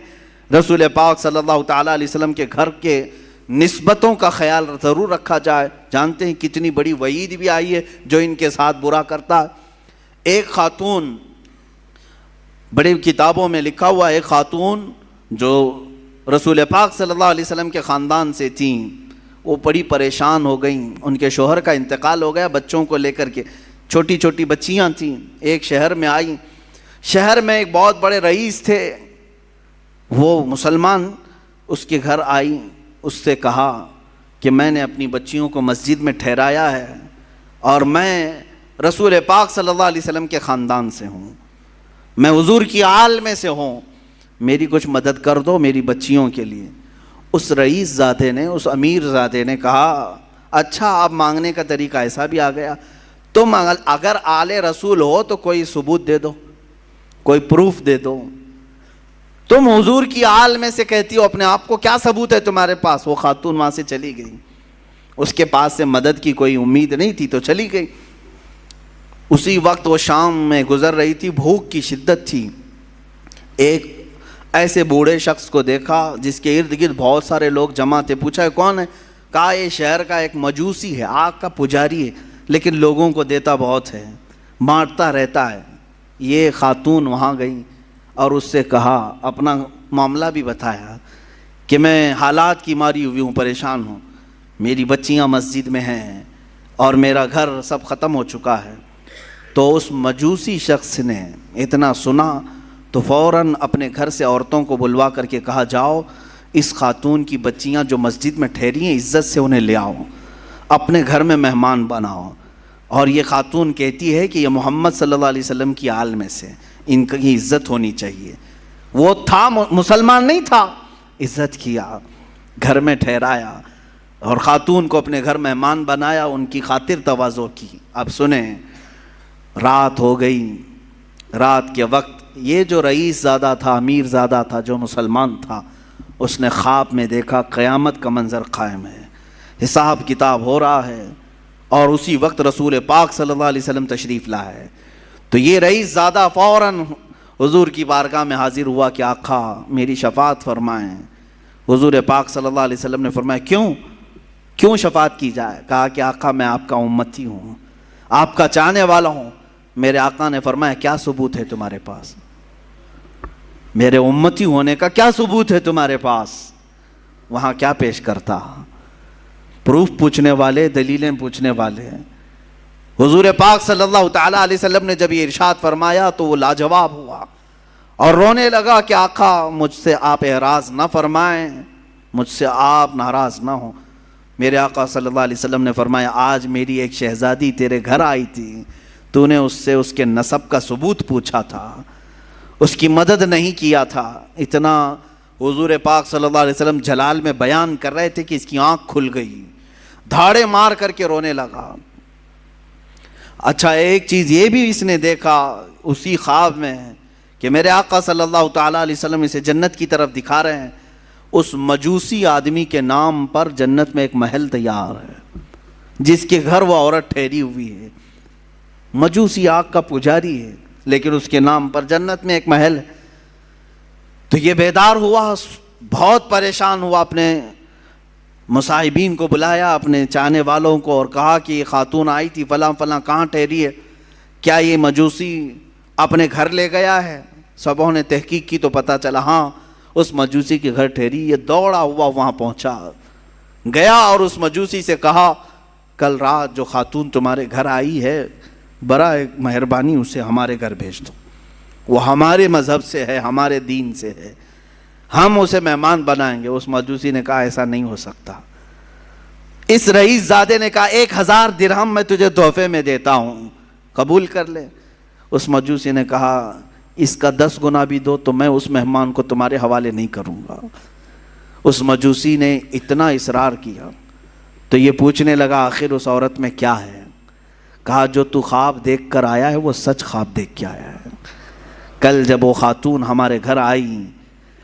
رسول پاک صلی اللہ تعالیٰ علیہ وسلم کے گھر کے نسبتوں کا خیال ضرور رکھا جائے۔ جانتے ہیں کتنی بڑی وعید بھی آئی ہے جو ان کے ساتھ برا کرتا ہے۔ ایک خاتون، بڑی کتابوں میں لکھا ہوا ایک خاتون جو رسول پاک صلی اللہ علیہ وسلم کے خاندان سے تھیں، وہ بڑی پریشان ہو گئیں، ان کے شوہر کا انتقال ہو گیا، بچوں کو لے کر کے چھوٹی چھوٹی بچیاں تھیں، ایک شہر میں آئیں۔ شہر میں ایک بہت بڑے رئیس تھے، وہ مسلمان اس کے گھر آئی، اس سے کہا کہ میں نے اپنی بچیوں کو مسجد میں ٹھہرایا ہے اور میں رسول پاک صلی اللہ علیہ وسلم کے خاندان سے ہوں، میں حضور کی آل میں سے ہوں، میری کچھ مدد کر دو میری بچیوں کے لیے۔ اس رئیس زادے نے، اس امیر زادے نے کہا اچھا آپ مانگنے کا طریقہ ایسا بھی آ گیا، تم اگر آل رسول ہو تو کوئی ثبوت دے دو، کوئی پروف دے دو، تم حضور کی آل میں سے کہتی ہو، اپنے آپ کو کیا ثبوت ہے تمہارے پاس؟ وہ خاتون وہاں سے چلی گئی، اس کے پاس سے مدد کی کوئی امید نہیں تھی تو چلی گئی۔ اسی وقت وہ شام میں گزر رہی تھی، بھوک کی شدت تھی، ایک ایسے بوڑھے شخص کو دیکھا جس کے ارد گرد بہت سارے لوگ جمع تھے، پوچھا کون ہے؟ کہا یہ شہر کا ایک مجوسی ہے، آگ کا پجاری ہے، لیکن لوگوں کو دیتا بہت ہے، بانٹتا رہتا ہے۔ یہ خاتون وہاں گئی اور اس سے کہا، اپنا معاملہ بھی بتایا کہ میں حالات کی ماری ہوئی ہوں، پریشان ہوں، میری بچیاں مسجد میں ہیں اور میرا گھر سب ختم ہو چکا ہے۔ تو اس مجوسی شخص نے اتنا سنا تو فوراً اپنے گھر سے عورتوں کو بلوا کر کے کہا، جاؤ اس خاتون کی بچیاں جو مسجد میں ٹھہری ہیں عزت سے انہیں لے آؤ، اپنے گھر میں مہمان بناؤ، اور یہ خاتون کہتی ہے کہ یہ محمد صلی اللہ علیہ وسلم کی آل میں سے، ان کی عزت ہونی چاہیے۔ وہ تھا مسلمان نہیں تھا، عزت کیا، گھر میں ٹھہرایا اور خاتون کو اپنے گھر مہمان بنایا، ان کی خاطر تواضع کی۔ اب سنیں، رات ہو گئی، رات کے وقت یہ جو رئیس زادہ تھا، امیر زادہ تھا، جو مسلمان تھا، اس نے خواب میں دیکھا قیامت کا منظر قائم ہے، حساب کتاب ہو رہا ہے، اور اسی وقت رسول پاک صلی اللہ علیہ وسلم تشریف لایا ہے۔ تو یہ رئیس زادہ فوراً حضور کی بارگاہ میں حاضر ہوا کہ آقا میری شفاعت فرمائیں۔ حضور پاک صلی اللہ علیہ وسلم نے فرمایا کیوں شفاعت کی جائے؟ کہا کہ آقا میں آپ کا امتی ہوں، آپ کا چاہنے والا ہوں۔ میرے آقا نے فرمایا کیا ثبوت ہے تمہارے پاس؟ میرے امتی ہونے کا کیا ثبوت ہے تمہارے پاس؟ وہاں کیا پیش کرتا؟ پروف پوچھنے والے، دلیلیں پوچھنے والے۔ حضور پاک صلی اللہ تعالیٰ علیہ وسلم نے جب یہ ارشاد فرمایا تو وہ لاجواب ہوا اور رونے لگا کہ آقا مجھ سے آپ اعراض نہ فرمائیں، مجھ سے آپ ناراض نہ ہوں۔ میرے آقا صلی اللہ علیہ وسلم نے فرمایا آج میری ایک شہزادی تیرے گھر آئی تھی، تو نے اس سے اس کے نسب کا ثبوت پوچھا تھا، اس کی مدد نہیں کیا تھا۔ اتنا حضور پاک صلی اللہ علیہ وسلم جلال میں بیان کر رہے تھے کہ اس کی آنکھ کھل گئی، دھاڑے مار کر کے رونے لگا۔ اچھا ایک چیز یہ بھی اس نے دیکھا اسی خواب میں کہ میرے آقا صلی اللہ تعالیٰ علیہ وسلم اسے جنت کی طرف دکھا رہے ہیں، اس مجوسی آدمی کے نام پر جنت میں ایک محل تیار ہے، جس کے گھر وہ عورت ٹھہری ہوئی ہے، مجوسی آگ کا پجاری ہے، لیکن اس کے نام پر جنت میں ایک محل ہے۔ تو یہ بیدار ہوا، بہت پریشان ہوا، اپنے مصاحبین کو بلایا، اپنے چاہنے والوں کو، اور کہا کہ یہ خاتون آئی تھی فلاں فلاں، کہاں ٹھہری ہے؟ کیا یہ مجوسی اپنے گھر لے گیا ہے؟ سبوں نے تحقیق کی تو پتہ چلا ہاں اس مجوسی کے گھر ٹھہری۔ یہ دوڑا ہوا وہاں پہنچا، گیا اور اس مجوسی سے کہا کل رات جو خاتون تمہارے گھر آئی ہے برائے مہربانی اسے ہمارے گھر بھیج دو، وہ ہمارے مذہب سے ہے، ہمارے دین سے ہے، ہم اسے مہمان بنائیں گے۔ اس مجوسی نے کہا ایسا نہیں ہو سکتا۔ اس رئیس زادے نے کہا 1000 درہم میں تجھے تحفے میں دیتا ہوں، قبول کر لے۔ اس مجوسی نے کہا اس کا 10 گنا بھی دو تو میں اس مہمان کو تمہارے حوالے نہیں کروں گا۔ اس مجوسی نے اتنا اصرار کیا تو یہ پوچھنے لگا آخر اس عورت میں کیا ہے؟ کہا جو تو خواب دیکھ کر آیا ہے وہ سچ خواب دیکھ کے آیا ہے۔ کل جب وہ خاتون ہمارے گھر آئی،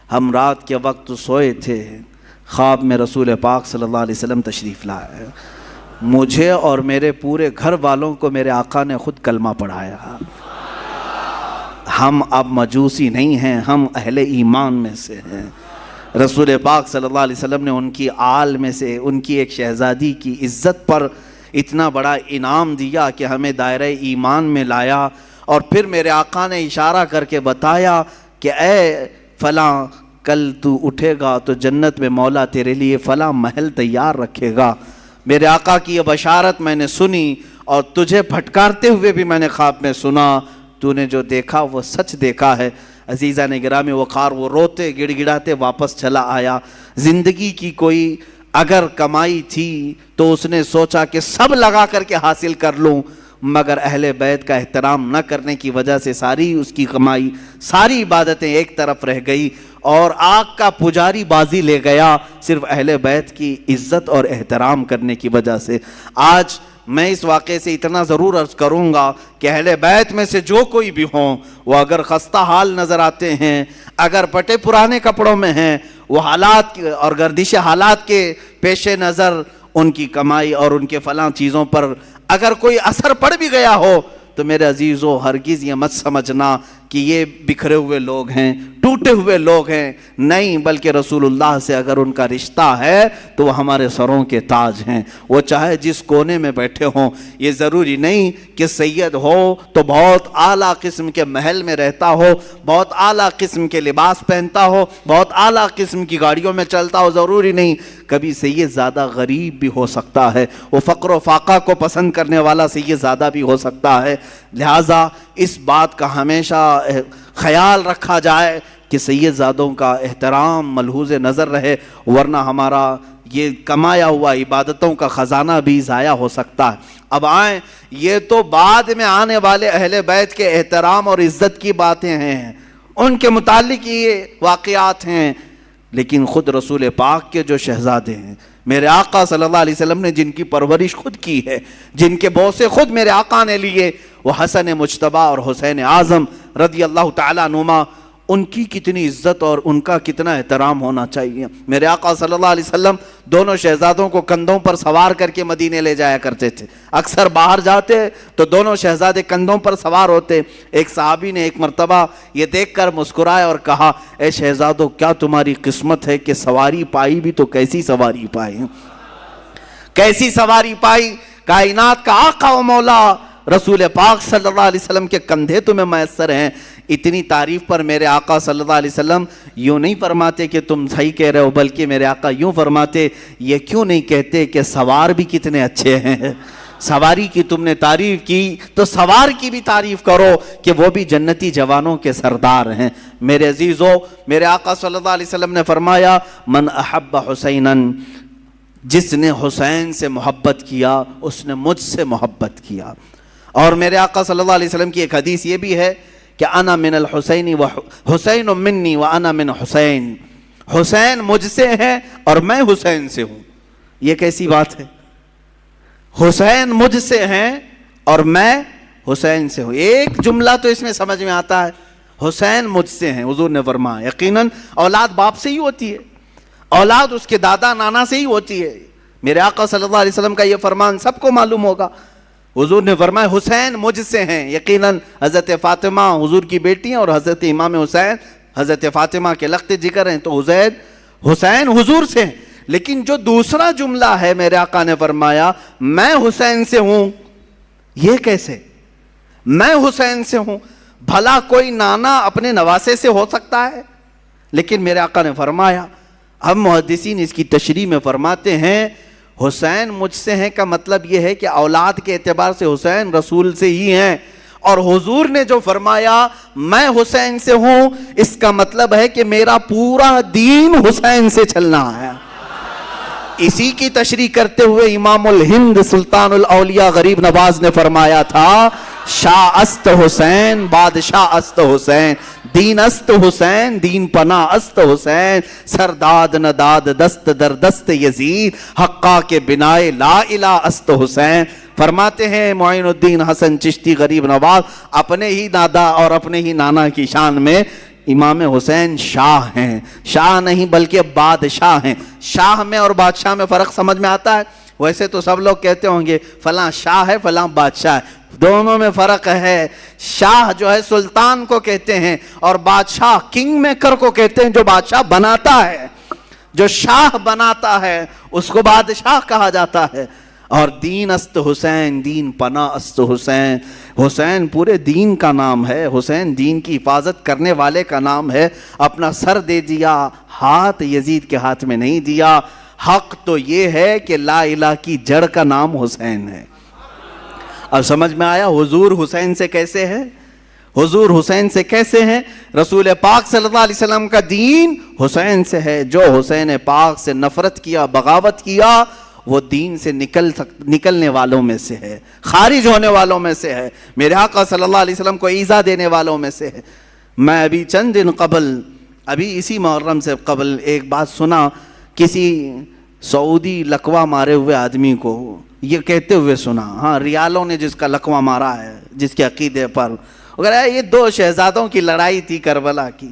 ہم رات کے وقت سوئے تھے، خواب میں رسول پاک صلی اللہ علیہ وسلم تشریف لائے، مجھے اور میرے پورے گھر والوں کو میرے آقا نے خود کلمہ پڑھایا۔ ہم اب مجوسی نہیں ہیں، ہم اہل ایمان میں سے ہیں۔ رسول پاک صلی اللہ علیہ وسلم نے ان کی آل میں سے ان کی ایک شہزادی کی عزت پر اتنا بڑا انعام دیا کہ ہمیں دائرہ ایمان میں لایا، اور پھر میرے آقا نے اشارہ کر کے بتایا کہ اے فلاں کل تو اٹھے گا تو جنت میں مولا تیرے لیے فلاں محل تیار رکھے گا۔ میرے آقا کی یہ بشارت میں نے سنی اور تجھے پھٹکارتے ہوئے بھی میں نے خواب میں سنا، تو نے جو دیکھا وہ سچ دیکھا ہے، عزیزان گرامی وقار وہ روتے گڑ گڑاتے واپس چلا آیا. زندگی کی کوئی اگر کمائی تھی تو اس نے سوچا کہ سب لگا کر کے حاصل کر لوں, مگر اہل بیت کا احترام نہ کرنے کی وجہ سے ساری اس کی کمائی, ساری عبادتیں ایک طرف رہ گئی اور آگ کا پجاری بازی لے گیا صرف اہل بیت کی عزت اور احترام کرنے کی وجہ سے. آج میں اس واقعے سے اتنا ضرور عرض کروں گا کہ اہل بیت میں سے جو کوئی بھی ہوں وہ اگر خستہ حال نظر آتے ہیں, اگر پٹے پرانے کپڑوں میں ہیں, وہ حالات اور گردش حالات کے پیش نظر ان کی کمائی اور ان کے فلاں چیزوں پر اگر کوئی اثر پڑ بھی گیا ہو تو میرے عزیزو ہرگز یہ مت سمجھنا کہ یہ بکھرے ہوئے لوگ ہیں, ٹوٹے ہوئے لوگ ہیں. نہیں, بلکہ رسول اللہ سے اگر ان کا رشتہ ہے تو وہ ہمارے سروں کے تاج ہیں. وہ چاہے جس کونے میں بیٹھے ہوں, یہ ضروری نہیں کہ سید ہو تو بہت اعلیٰ قسم کے محل میں رہتا ہو, بہت اعلیٰ قسم کے لباس پہنتا ہو, بہت اعلیٰ قسم کی گاڑیوں میں چلتا ہو. ضروری نہیں, کبھی سید زیادہ غریب بھی ہو سکتا ہے, وہ فقر و فاقہ کو پسند کرنے والا سید زیادہ بھی ہو سکتا ہے. لہٰذا اس بات کا ہمیشہ خیال رکھا جائے کہ سید زادوں کا احترام ملحوظ نظر رہے, ورنہ ہمارا یہ کمایا ہوا عبادتوں کا خزانہ بھی ضائع ہو سکتا ہے. اب آئیں, یہ تو بعد میں آنے والے اہل بیت کے احترام اور عزت کی باتیں ہیں, ان کے متعلق یہ واقعات ہیں, لیکن خود رسول پاک کے جو شہزادے ہیں, میرے آقا صلی اللہ علیہ وسلم نے جن کی پرورش خود کی ہے, جن کے بوسے خود میرے آقا نے لیے, وہ حسن مجتبیٰ اور حسین اعظم رضی اللہ تعالیٰ عنہما, ان کی کتنی عزت اور ان کا کتنا احترام ہونا چاہیے. میرے آقا صلی اللہ علیہ وسلم دونوں شہزادوں کو کندھوں پر سوار کر کے مدینے لے جایا کرتے تھے. اکثر باہر جاتے تو دونوں شہزادے کندھوں پر سوار ہوتے. ایک صحابی نے ایک مرتبہ یہ دیکھ کر مسکرائے اور کہا, اے شہزادوں, کیا تمہاری قسمت ہے کہ سواری پائی بھی تو کیسی سواری پائی, کیسی سواری پائی. کائنات کا آقا و مولا رسول پاک صلی اللہ علیہ وسلم کے کندھے تمہیں میسر ہیں. اتنی تعریف پر میرے آقا صلی اللہ علیہ وسلم یوں نہیں فرماتے کہ تم صحیح کہہ رہے ہو, بلکہ میرے آقا یوں فرماتے, یہ کیوں نہیں کہتے کہ سوار بھی کتنے اچھے ہیں. سواری کی تم نے تعریف کی تو سوار کی بھی تعریف کرو کہ وہ بھی جنتی جوانوں کے سردار ہیں. میرے عزیزو, میرے آقا صلی اللہ علیہ وسلم نے فرمایا, من احب حسینا, جس نے حسین سے محبت کیا اس نے مجھ سے محبت کیا. اور میرے آقا صلی اللہ علیہ وسلم کی ایک حدیث یہ بھی ہے کہ انا من الحسین و حسین منی و انا من حسین, حسین مجھ سے ہے اور میں حسین سے ہوں. یہ کیسی بات ہے, حسین مجھ سے ہیں اور میں حسین سے ہوں. ایک جملہ تو اس میں سمجھ میں آتا ہے, حسین مجھ سے ہیں. حضور نے فرمایا یقیناً اولاد باپ سے ہی ہوتی ہے, اولاد اس کے دادا نانا سے ہی ہوتی ہے. میرے آقا صلی اللہ علیہ وسلم کا یہ فرمان سب کو معلوم ہوگا. حضور نے فرمایا حسین مجھ سے ہیں. یقیناً حضرت فاطمہ حضور کی بیٹی ہیں اور حضرت امام حسین حضرت فاطمہ کے لخت جگر ہیں, تو حسین حضور سے ہیں. لیکن جو دوسرا جملہ ہے, میرے آقا نے فرمایا میں حسین سے ہوں. یہ کیسے, میں حسین سے ہوں؟ بھلا کوئی نانا اپنے نواسے سے ہو سکتا ہے؟ لیکن میرے آقا نے فرمایا, ہم محدثین اس کی تشریح میں فرماتے ہیں حسین مجھ سے ہیں کا مطلب یہ ہے کہ اولاد کے اعتبار سے حسین رسول سے ہی ہیں, اور حضور نے جو فرمایا میں حسین سے ہوں, اس کا مطلب ہے کہ میرا پورا دین حسین سے چلنا ہے. اسی کی تشریح کرتے ہوئے امام الہند سلطان الاولیاء غریب نواز نے فرمایا تھا, شاہ است حسین بادشاہ است حسین, دین است حسین دین پناہ است حسین, سرداد نداد دست در دست یزید, حقا کے بنائے لا الہ است حسین. فرماتے ہیں معین الدین حسن چشتی غریب نواز اپنے ہی دادا اور اپنے ہی نانا کی شان میں امام حسین شاہ ہیں. شاہ نہیں بلکہ بادشاہ ہیں. شاہ میں اور بادشاہ میں فرق سمجھ میں آتا ہے؟ ویسے تو سب لوگ کہتے ہوں گے فلاں شاہ ہے فلاں بادشاہ ہے, دونوں میں فرق ہے. شاہ جو ہے سلطان کو کہتے ہیں, اور بادشاہ کنگ میکر کو کہتے ہیں جو بادشاہ بناتا ہے. جو شاہ بناتا ہے اس کو بادشاہ کہا جاتا ہے. اور دین است حسین دین پناہ است حسین, حسین پورے دین کا نام ہے, حسین دین کی حفاظت کرنے والے کا نام ہے. اپنا سر دے دیا, ہاتھ یزید کے ہاتھ میں نہیں دیا. حق تو یہ ہے کہ لا الہ کی جڑ کا نام حسین ہے. اب سمجھ میں آیا حضور حسین سے کیسے ہے؟ حضور حسین سے کیسے ہیں؟ رسول پاک صلی اللہ علیہ وسلم کا دین حسین سے ہے. جو حسین پاک سے نفرت کیا، بغاوت کیا، وہ دین سے نکلنے والوں میں سے ہے، خارج ہونے والوں میں سے ہے، میرے آقا صلی اللہ علیہ وسلم کو ایذا دینے والوں میں سے ہے. میں ابھی چند دن قبل، ابھی اسی محرم سے قبل ایک بات سنا، کسی سعودی لقوہ مارے ہوئے آدمی کو یہ کہتے ہوئے سنا، ہاں ریالوں نے جس کا لقوہ مارا ہے جس کے عقیدے پر، اگر یہ 2 شہزادوں کی لڑائی تھی کربلا کی،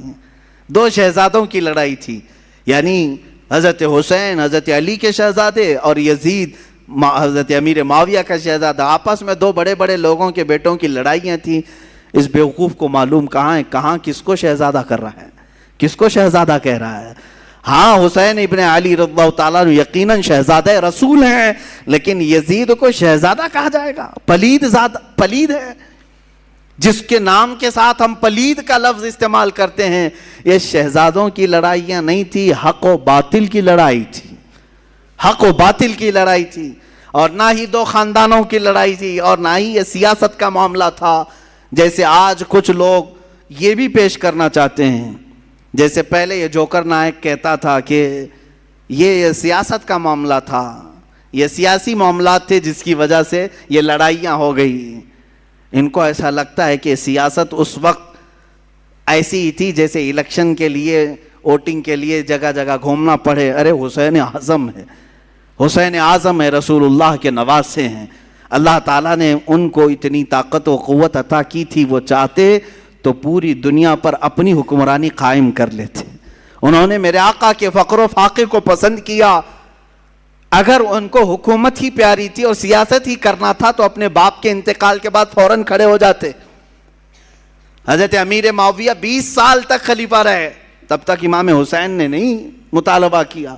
2 شہزادوں کی لڑائی تھی، یعنی حضرت حسین حضرت علی کے شہزادے اور یزید حضرت امیر معاویہ کا شہزادہ، آپس میں 2 بڑے بڑے لوگوں کے بیٹوں کی لڑائیاں تھیں. اس بیوقوف کو معلوم کہاں ہے، کہاں کس کو شہزادہ کر رہا ہے، کس کو شہزادہ کہہ رہا ہے. ہاں حسین ابن علی رضی اللہ تعالیٰ یقیناً شہزادہ رسول ہیں، لیکن یزید کو شہزادہ کہا جائے گا؟ پلید ہے. جس کے نام کے ساتھ ہم پلید کا لفظ استعمال کرتے ہیں. یہ شہزادوں کی لڑائیاں نہیں تھی، حق و باطل کی لڑائی تھی، حق و باطل کی لڑائی تھی، اور نہ ہی 2 خاندانوں کی لڑائی تھی، اور نہ ہی یہ سیاست کا معاملہ تھا جیسے آج کچھ لوگ یہ بھی پیش کرنا چاہتے ہیں. جیسے پہلے یہ جوکر نائک کہتا تھا کہ یہ سیاست کا معاملہ تھا، یہ سیاسی معاملات تھے جس کی وجہ سے یہ لڑائیاں ہو گئی. ان کو ایسا لگتا ہے کہ سیاست اس وقت ایسی ہی تھی جیسے الیکشن کے لیے، ووٹنگ کے لیے جگہ جگہ گھومنا پڑے. ارے حسین اعظم ہے، حسین اعظم ہے، رسول اللہ کے نواسے ہیں. اللہ تعالیٰ نے ان کو اتنی طاقت و قوت عطا کی تھی، وہ چاہتے تو پوری دنیا پر اپنی حکمرانی قائم کر لیتے. انہوں نے میرے آقا کے فقر و فاقے کو پسند کیا. اگر ان کو حکومت ہی پیاری تھی اور سیاست ہی کرنا تھا تو اپنے باپ کے انتقال کے بعد فوراً کھڑے ہو جاتے. حضرت امیر معاویہ 20 سال تک خلیفہ رہے، تب تک امام حسین نے نہیں مطالبہ کیا.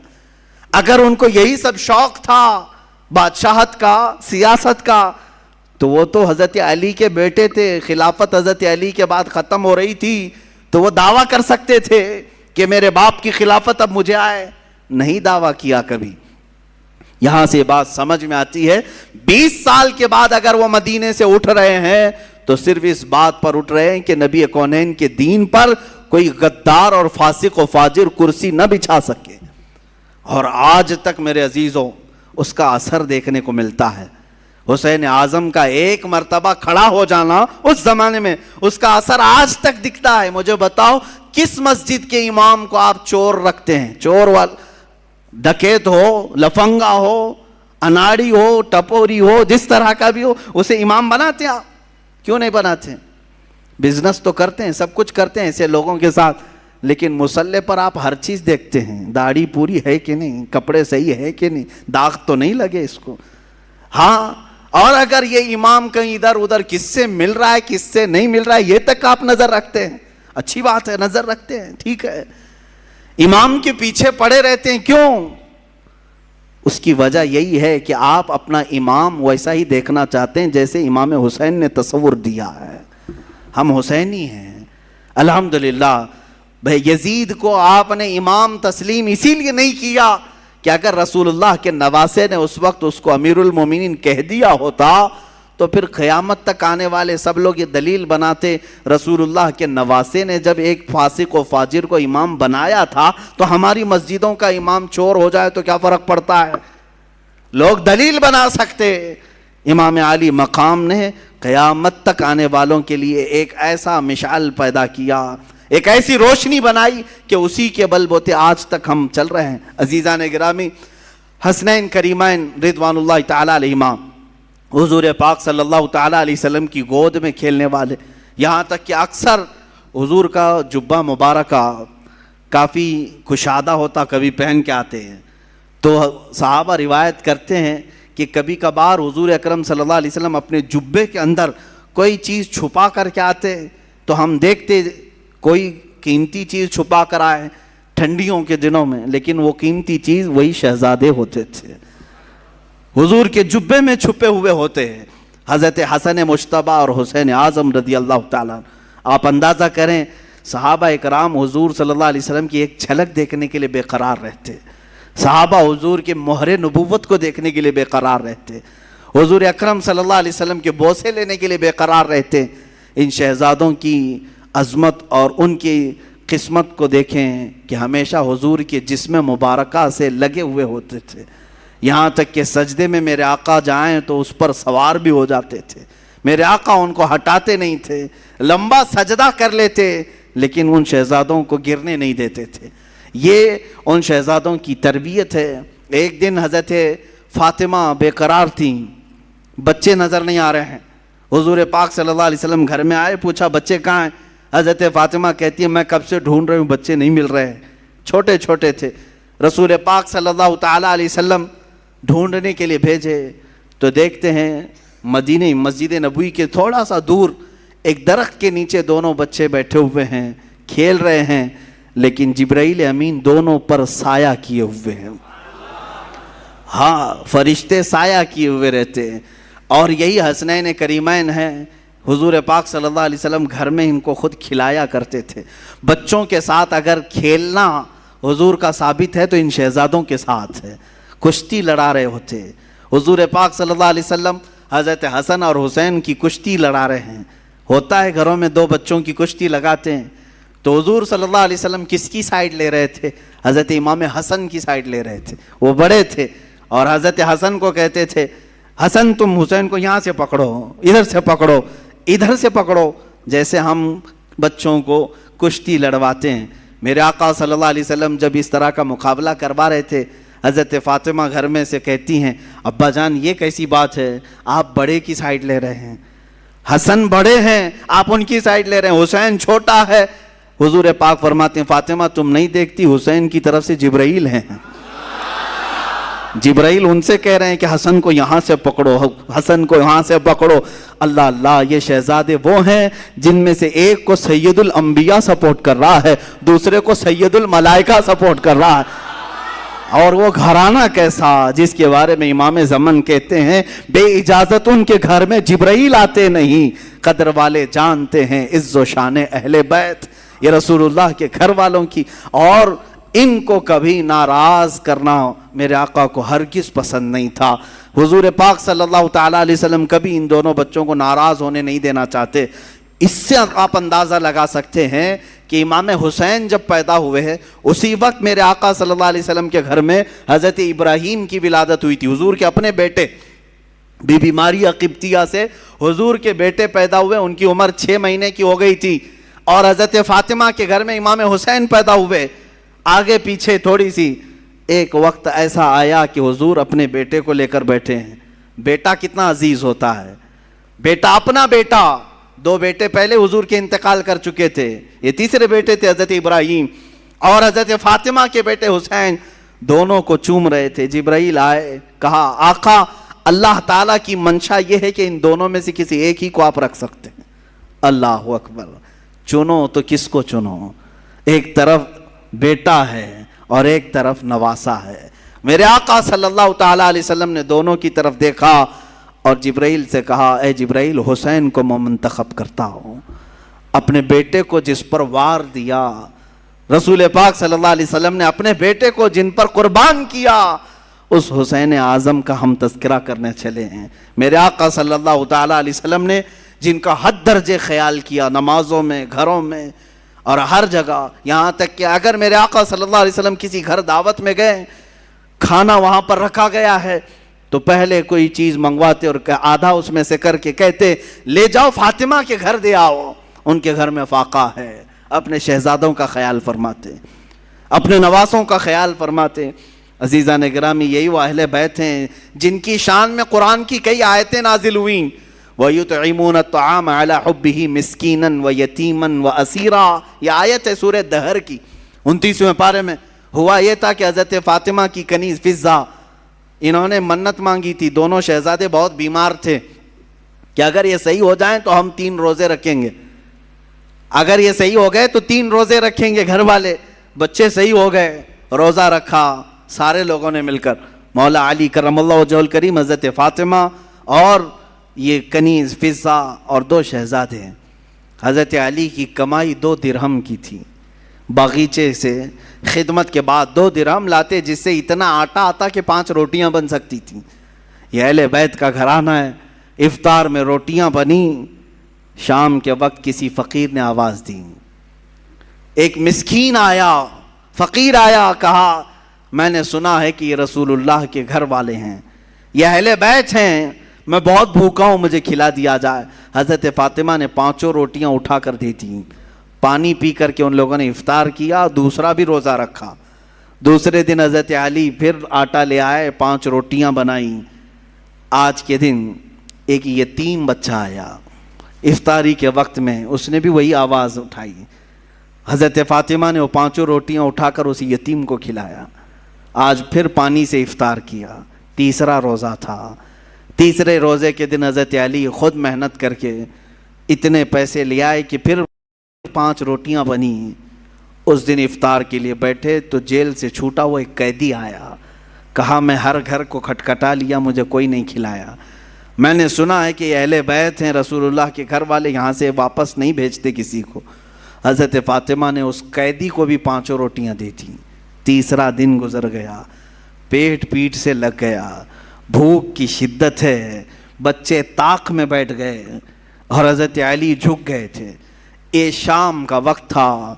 اگر ان کو یہی سب شوق تھا بادشاہت کا، سیاست کا، تو وہ تو حضرت علی کے بیٹے تھے. خلافت حضرت علی کے بعد ختم ہو رہی تھی تو وہ دعویٰ کر سکتے تھے کہ میرے باپ کی خلافت اب مجھے آئے. نہیں دعویٰ کیا کبھی. یہاں سے بات سمجھ میں آتی ہے 20 سال کے بعد اگر وہ مدینے سے اٹھ رہے ہیں تو صرف اس بات پر اٹھ رہے ہیں کہ نبی کونین کے دین پر کوئی غدار اور فاسق و فاجر کرسی نہ بچھا سکے. اور آج تک میرے عزیزوں اس کا اثر دیکھنے کو ملتا ہے. حسین اعظم کا ایک مرتبہ کھڑا ہو جانا اس زمانے میں، اس کا اثر آج تک دکھتا ہے. مجھے بتاؤ کس مسجد کے امام کو آپ چور رکھتے ہیں؟ چور ڈکیت ہو، لفنگا ہو، اناڑی ہو، ٹپوری ہو، جس طرح کا بھی ہو، اسے امام بناتے ہیں آپ؟ کیوں نہیں بناتے؟ بزنس تو کرتے ہیں، سب کچھ کرتے ہیں ایسے لوگوں کے ساتھ، لیکن مصلے پر آپ ہر چیز دیکھتے ہیں. داڑھی پوری ہے کہ نہیں، کپڑے صحیح ہے کہ نہیں، داغ تو نہیں لگے اس کو. ہاں، اور اگر یہ امام کہیں ادھر ادھر کس سے مل رہا ہے کس سے نہیں مل رہا ہے یہ تک آپ نظر رکھتے ہیں. اچھی بات ہے، نظر رکھتے ہیں، ٹھیک ہے. امام کے پیچھے پڑے رہتے ہیں، کیوں؟ اس کی وجہ یہی ہے کہ آپ اپنا امام ویسا ہی دیکھنا چاہتے ہیں جیسے امام حسین نے تصور دیا ہے. ہم حسینی ہیں الحمدللہ. بھائی یزید کو آپ نے امام تسلیم اسی لیے نہیں کیا کہ اگر رسول اللہ کے نواسے نے اس وقت اس کو امیر المومنین کہہ دیا ہوتا تو پھر قیامت تک آنے والے سب لوگ یہ دلیل بناتے رسول اللہ کے نواسے نے جب ایک فاسق و فاجر کو امام بنایا تھا تو ہماری مسجدوں کا امام چور ہو جائے تو کیا فرق پڑتا ہے؟ لوگ دلیل بنا سکتے. امام علی مقام نے قیامت تک آنے والوں کے لیے ایک ایسا مشعل پیدا کیا، ایک ایسی روشنی بنائی کہ اسی کے بل بوتے آج تک ہم چل رہے ہیں. عزیزان گرامی، حسنین کریمین رضوان اللہ تعالی علیہما، حضور پاک صلی اللہ تعالی علیہ وسلم کی گود میں کھیلنے والے، یہاں تک کہ اکثر حضور کا جبہ مبارکہ کافی کشادہ ہوتا، کبھی پہن کے آتے ہیں. تو صحابہ روایت کرتے ہیں کہ کبھی کبھار حضور اکرم صلی اللہ علیہ وسلم اپنے جبے کے اندر کوئی چیز چھپا کر کے آتے تو ہم دیکھتے کوئی قیمتی چیز چھپا کر آئے ٹھنڈیوں کے دنوں میں، لیکن وہ قیمتی چیز وہی شہزادے ہوتے تھے، حضور کے جبے میں چھپے ہوئے ہوتے ہیں. حضرت حسن مجتبیٰ اور حسین اعظم رضی اللہ تعالیٰ. آپ اندازہ کریں صحابہ اکرام حضور صلی اللہ علیہ وسلم کی ایک جھلک دیکھنے کے لیے بے قرار رہتے، صحابہ حضور کے مہر نبوت کو دیکھنے کے لیے بے قرار رہتے، حضور اکرم صلی اللہ علیہ وسلم کے بوسے لینے کے لیے بے قرار رہتے. ان شہزادوں کی عظمت اور ان کی قسمت کو دیکھیں کہ ہمیشہ حضور کے جسم مبارکہ سے لگے ہوئے ہوتے تھے، یہاں تک کہ سجدے میں میرے آقا جائیں تو اس پر سوار بھی ہو جاتے تھے، میرے آقا ان کو ہٹاتے نہیں تھے، لمبا سجدہ کر لیتے لیکن ان شہزادوں کو گرنے نہیں دیتے تھے۔ یہ ان شہزادوں کی تربیت ہے۔ ایک دن حضرت فاطمہ بے قرار تھیں، بچے نظر نہیں آ رہے ہیں، حضور پاک صلی اللہ علیہ وسلم گھر میں آئے، پوچھا بچے کہاں ہیں؟ حضرت فاطمہ کہتی ہے میں کب سے ڈھونڈ رہی ہوں، بچے نہیں مل رہے، چھوٹے چھوٹے تھے۔ رسول پاک صلی اللہ تعالیٰ علیہ وسلم ڈھونڈنے کے لیے بھیجے تو دیکھتے ہیں مدینہ مسجد نبوی کے تھوڑا سا دور ایک درخت کے نیچے دونوں بچے بیٹھے ہوئے ہیں، کھیل رہے ہیں، لیکن جبرائیل امین دونوں پر سایہ کیے ہوئے ہیں۔ ہاں، فرشتے سایہ کیے ہوئے رہتے ہیں، اور یہی حسنین کریمین ہیں۔ حضور پاک صلی اللہ علیہ وسلم گھر میں ان کو خود کھلایا کرتے تھے۔ بچوں کے ساتھ اگر کھیلنا حضور کا ثابت ہے تو ان شہزادوں کے ساتھ ہے، کشتی لڑا رہے ہوتے۔ حضور پاک صلی اللہ علیہ وسلم حضرت حسن اور حسین کی کشتی لڑا رہے ہیں۔ ہوتا ہے گھروں میں دو بچوں کی کشتی لگاتے ہیں، تو حضور صلی اللہ علیہ وسلم کس کی سائیڈ لے رہے تھے؟ حضرت امام حسن کی سائیڈ لے رہے تھے، وہ بڑے تھے، اور حضرت حسن کو کہتے تھے حسن تم حسین کو یہاں سے پکڑو، ادھر سے پکڑو، ادھر سے پکڑو، جیسے ہم بچوں کو کشتی لڑواتے ہیں۔ میرے آقا صلی اللہ علیہ وسلم جب اس طرح کا مقابلہ کروا رہے تھے، حضرت فاطمہ گھر میں سے کہتی ہیں ابا جان یہ کیسی بات ہے، آپ بڑے کی سائیڈ لے رہے ہیں، حسن بڑے ہیں آپ ان کی سائیڈ لے رہے ہیں، حسین چھوٹا ہے۔ حضور پاک فرماتے ہیں فاطمہ تم نہیں دیکھتی حسین کی طرف سے جبرائیل ہیں، جبرائیل ان سے کہہ رہے ہیں کہ حسن کو یہاں سے پکڑو، حسن کو یہاں سے پکڑو۔ اللہ اللہ، یہ شہزادے وہ ہیں جن میں سے ایک کو سید الانبیاء سپورٹ کر رہا ہے، دوسرے کو سید الملائکہ سپورٹ کر رہا ہے، اور وہ گھرانہ کیسا جس کے بارے میں امام زمن کہتے ہیں بے اجازت ان کے گھر میں جبرائیل آتے نہیں، قدر والے جانتے ہیں عز و شان اہل بیت، یہ رسول اللہ کے گھر والوں کی، اور ان کو کبھی ناراض کرنا میرے آقا کو ہرگز پسند نہیں تھا۔ حضور پاک صلی اللہ تعالیٰ علیہ وسلم کبھی ان دونوں بچوں کو ناراض ہونے نہیں دینا چاہتے۔ اس سے آپ اندازہ لگا سکتے ہیں کہ امام حسین جب پیدا ہوئے ہیں اسی وقت میرے آقا صلی اللہ علیہ وسلم کے گھر میں حضرت ابراہیم کی ولادت ہوئی تھی، حضور کے اپنے بیٹے۔ بی بی ماریہ قبطیہ سے حضور کے بیٹے پیدا ہوئے، ان کی عمر 6 مہینے کی ہو گئی تھی، اور حضرت فاطمہ کے گھر میں امام حسین پیدا ہوئے۔ آگے پیچھے تھوڑی سی ایک وقت ایسا آیا کہ حضور اپنے بیٹے کو لے کر بیٹھے ہیں۔ بیٹا کتنا عزیز ہوتا ہے، بیٹا اپنا بیٹا، 2 بیٹے پہلے حضور کے انتقال کر چکے تھے، یہ تیسرے بیٹے تھے حضرت ابراہیم، اور حضرت فاطمہ کے بیٹے حسین، دونوں کو چوم رہے تھے۔ جبرائیل آئے، کہا آقا اللہ تعالیٰ کی منشا یہ ہے کہ ان دونوں میں سے کسی ایک ہی کو آپ رکھ سکتے ہیں۔ اللہ اکبر، چنو تو کس کو چنو؟ ایک طرف بیٹا ہے اور ایک طرف نواسا ہے۔ میرے آقا صلی اللہ تعالیٰ علیہ وسلم نے دونوں کی طرف دیکھا اور جبرائیل سے کہا اے جبرائیل حسین کو میں منتخب کرتا ہوں، اپنے بیٹے کو جس پر وار دیا، رسول پاک صلی اللہ علیہ وسلم نے اپنے بیٹے کو جن پر قربان کیا، اس حسین اعظم کا ہم تذکرہ کرنے چلے ہیں۔ میرے آقا صلی اللہ تعالیٰ علیہ وسلم نے جن کا حد درجے خیال کیا، نمازوں میں، گھروں میں اور ہر جگہ، یہاں تک کہ اگر میرے آقا صلی اللہ علیہ وسلم کسی گھر دعوت میں گئے، کھانا وہاں پر رکھا گیا ہے تو پہلے کوئی چیز منگواتے اور آدھا اس میں سے کر کے کہتے لے جاؤ فاطمہ کے گھر دے آؤ، ان کے گھر میں فاقہ ہے۔ اپنے شہزادوں کا خیال فرماتے، اپنے نواسوں کا خیال فرماتے۔ عزیزان گرامی، یہی وہ اہل بیت ہیں جن کی شان میں قرآن کی کئی آیتیں نازل ہوئیں۔ وَيُطْعِمُونَ الطَّعَامَ عَلَى حُبِّهِ مِسْكِينًا وَيَتِيمًا وَأَسِيرًا، یہ آیت ہے سورہ دہر کی 29ویں پارے میں۔ ہوا یہ تھا کہ حضرت فاطمہ کی کنیز فضہ، انہوں نے منت مانگی تھی، دونوں شہزادے بہت بیمار تھے کہ اگر یہ صحیح ہو جائیں تو ہم 3 روزے رکھیں گے، اگر یہ صحیح ہو گئے تو 3 روزے رکھیں گے گھر والے۔ بچے صحیح ہو گئے، روزہ رکھا سارے لوگوں نے مل کر، مولا علی کرم اللہ وجہہ الکریم، حضرت فاطمہ اور یہ کنیز فضہ اور 2 شہزادے ہیں۔ حضرت علی کی کمائی 2 درہم کی تھی، باغیچے سے خدمت کے بعد 2 درہم لاتے جس سے اتنا آٹا آتا کہ 5 روٹیاں بن سکتی تھیں۔ یہ اہل بیت کا گھرانہ ہے۔ افطار میں روٹیاں بنی، شام کے وقت کسی فقیر نے آواز دی، ایک مسکین آیا، فقیر آیا، کہا میں نے سنا ہے کہ یہ رسول اللہ کے گھر والے ہیں، یہ اہل بیت ہیں، میں بہت بھوکا ہوں، مجھے کھلا دیا جائے۔ حضرت فاطمہ نے 5 روٹیاں اٹھا کر دی تھیں، پانی پی کر کے ان لوگوں نے افطار کیا، دوسرا بھی روزہ رکھا۔ دوسرے دن حضرت علی پھر آٹا لے آئے، 5 روٹیاں بنائیں۔ آج کے دن ایک یتیم بچہ آیا افطاری کے وقت میں، اس نے بھی وہی آواز اٹھائی، حضرت فاطمہ نے وہ 5 روٹیاں اٹھا کر اس یتیم کو کھلایا۔ آج پھر پانی سے افطار کیا، تیسرا روزہ تھا۔ تیسرے روزے کے دن حضرت علی خود محنت کر کے اتنے پیسے لے آئے کہ پھر 5 روٹیاں بنی۔ اس دن افطار کے لیے بیٹھے تو جیل سے چھوٹا ہوا ایک قیدی آیا، کہا میں ہر گھر کو کھٹکھٹا لیا، مجھے کوئی نہیں کھلایا، میں نے سنا ہے کہ یہ اہل بیت ہیں، رسول اللہ کے گھر والے، یہاں سے واپس نہیں بھیجتے کسی کو۔ حضرت فاطمہ نے اس قیدی کو بھی 5 روٹیاں دی تھیں۔ تیسرا دن گزر گیا، پیٹ سے لگ گیا، بھوک کی شدت ہے، بچے طاق میں بیٹھ گئے اور حضرت علی جھک گئے تھے۔ یہ شام کا وقت تھا،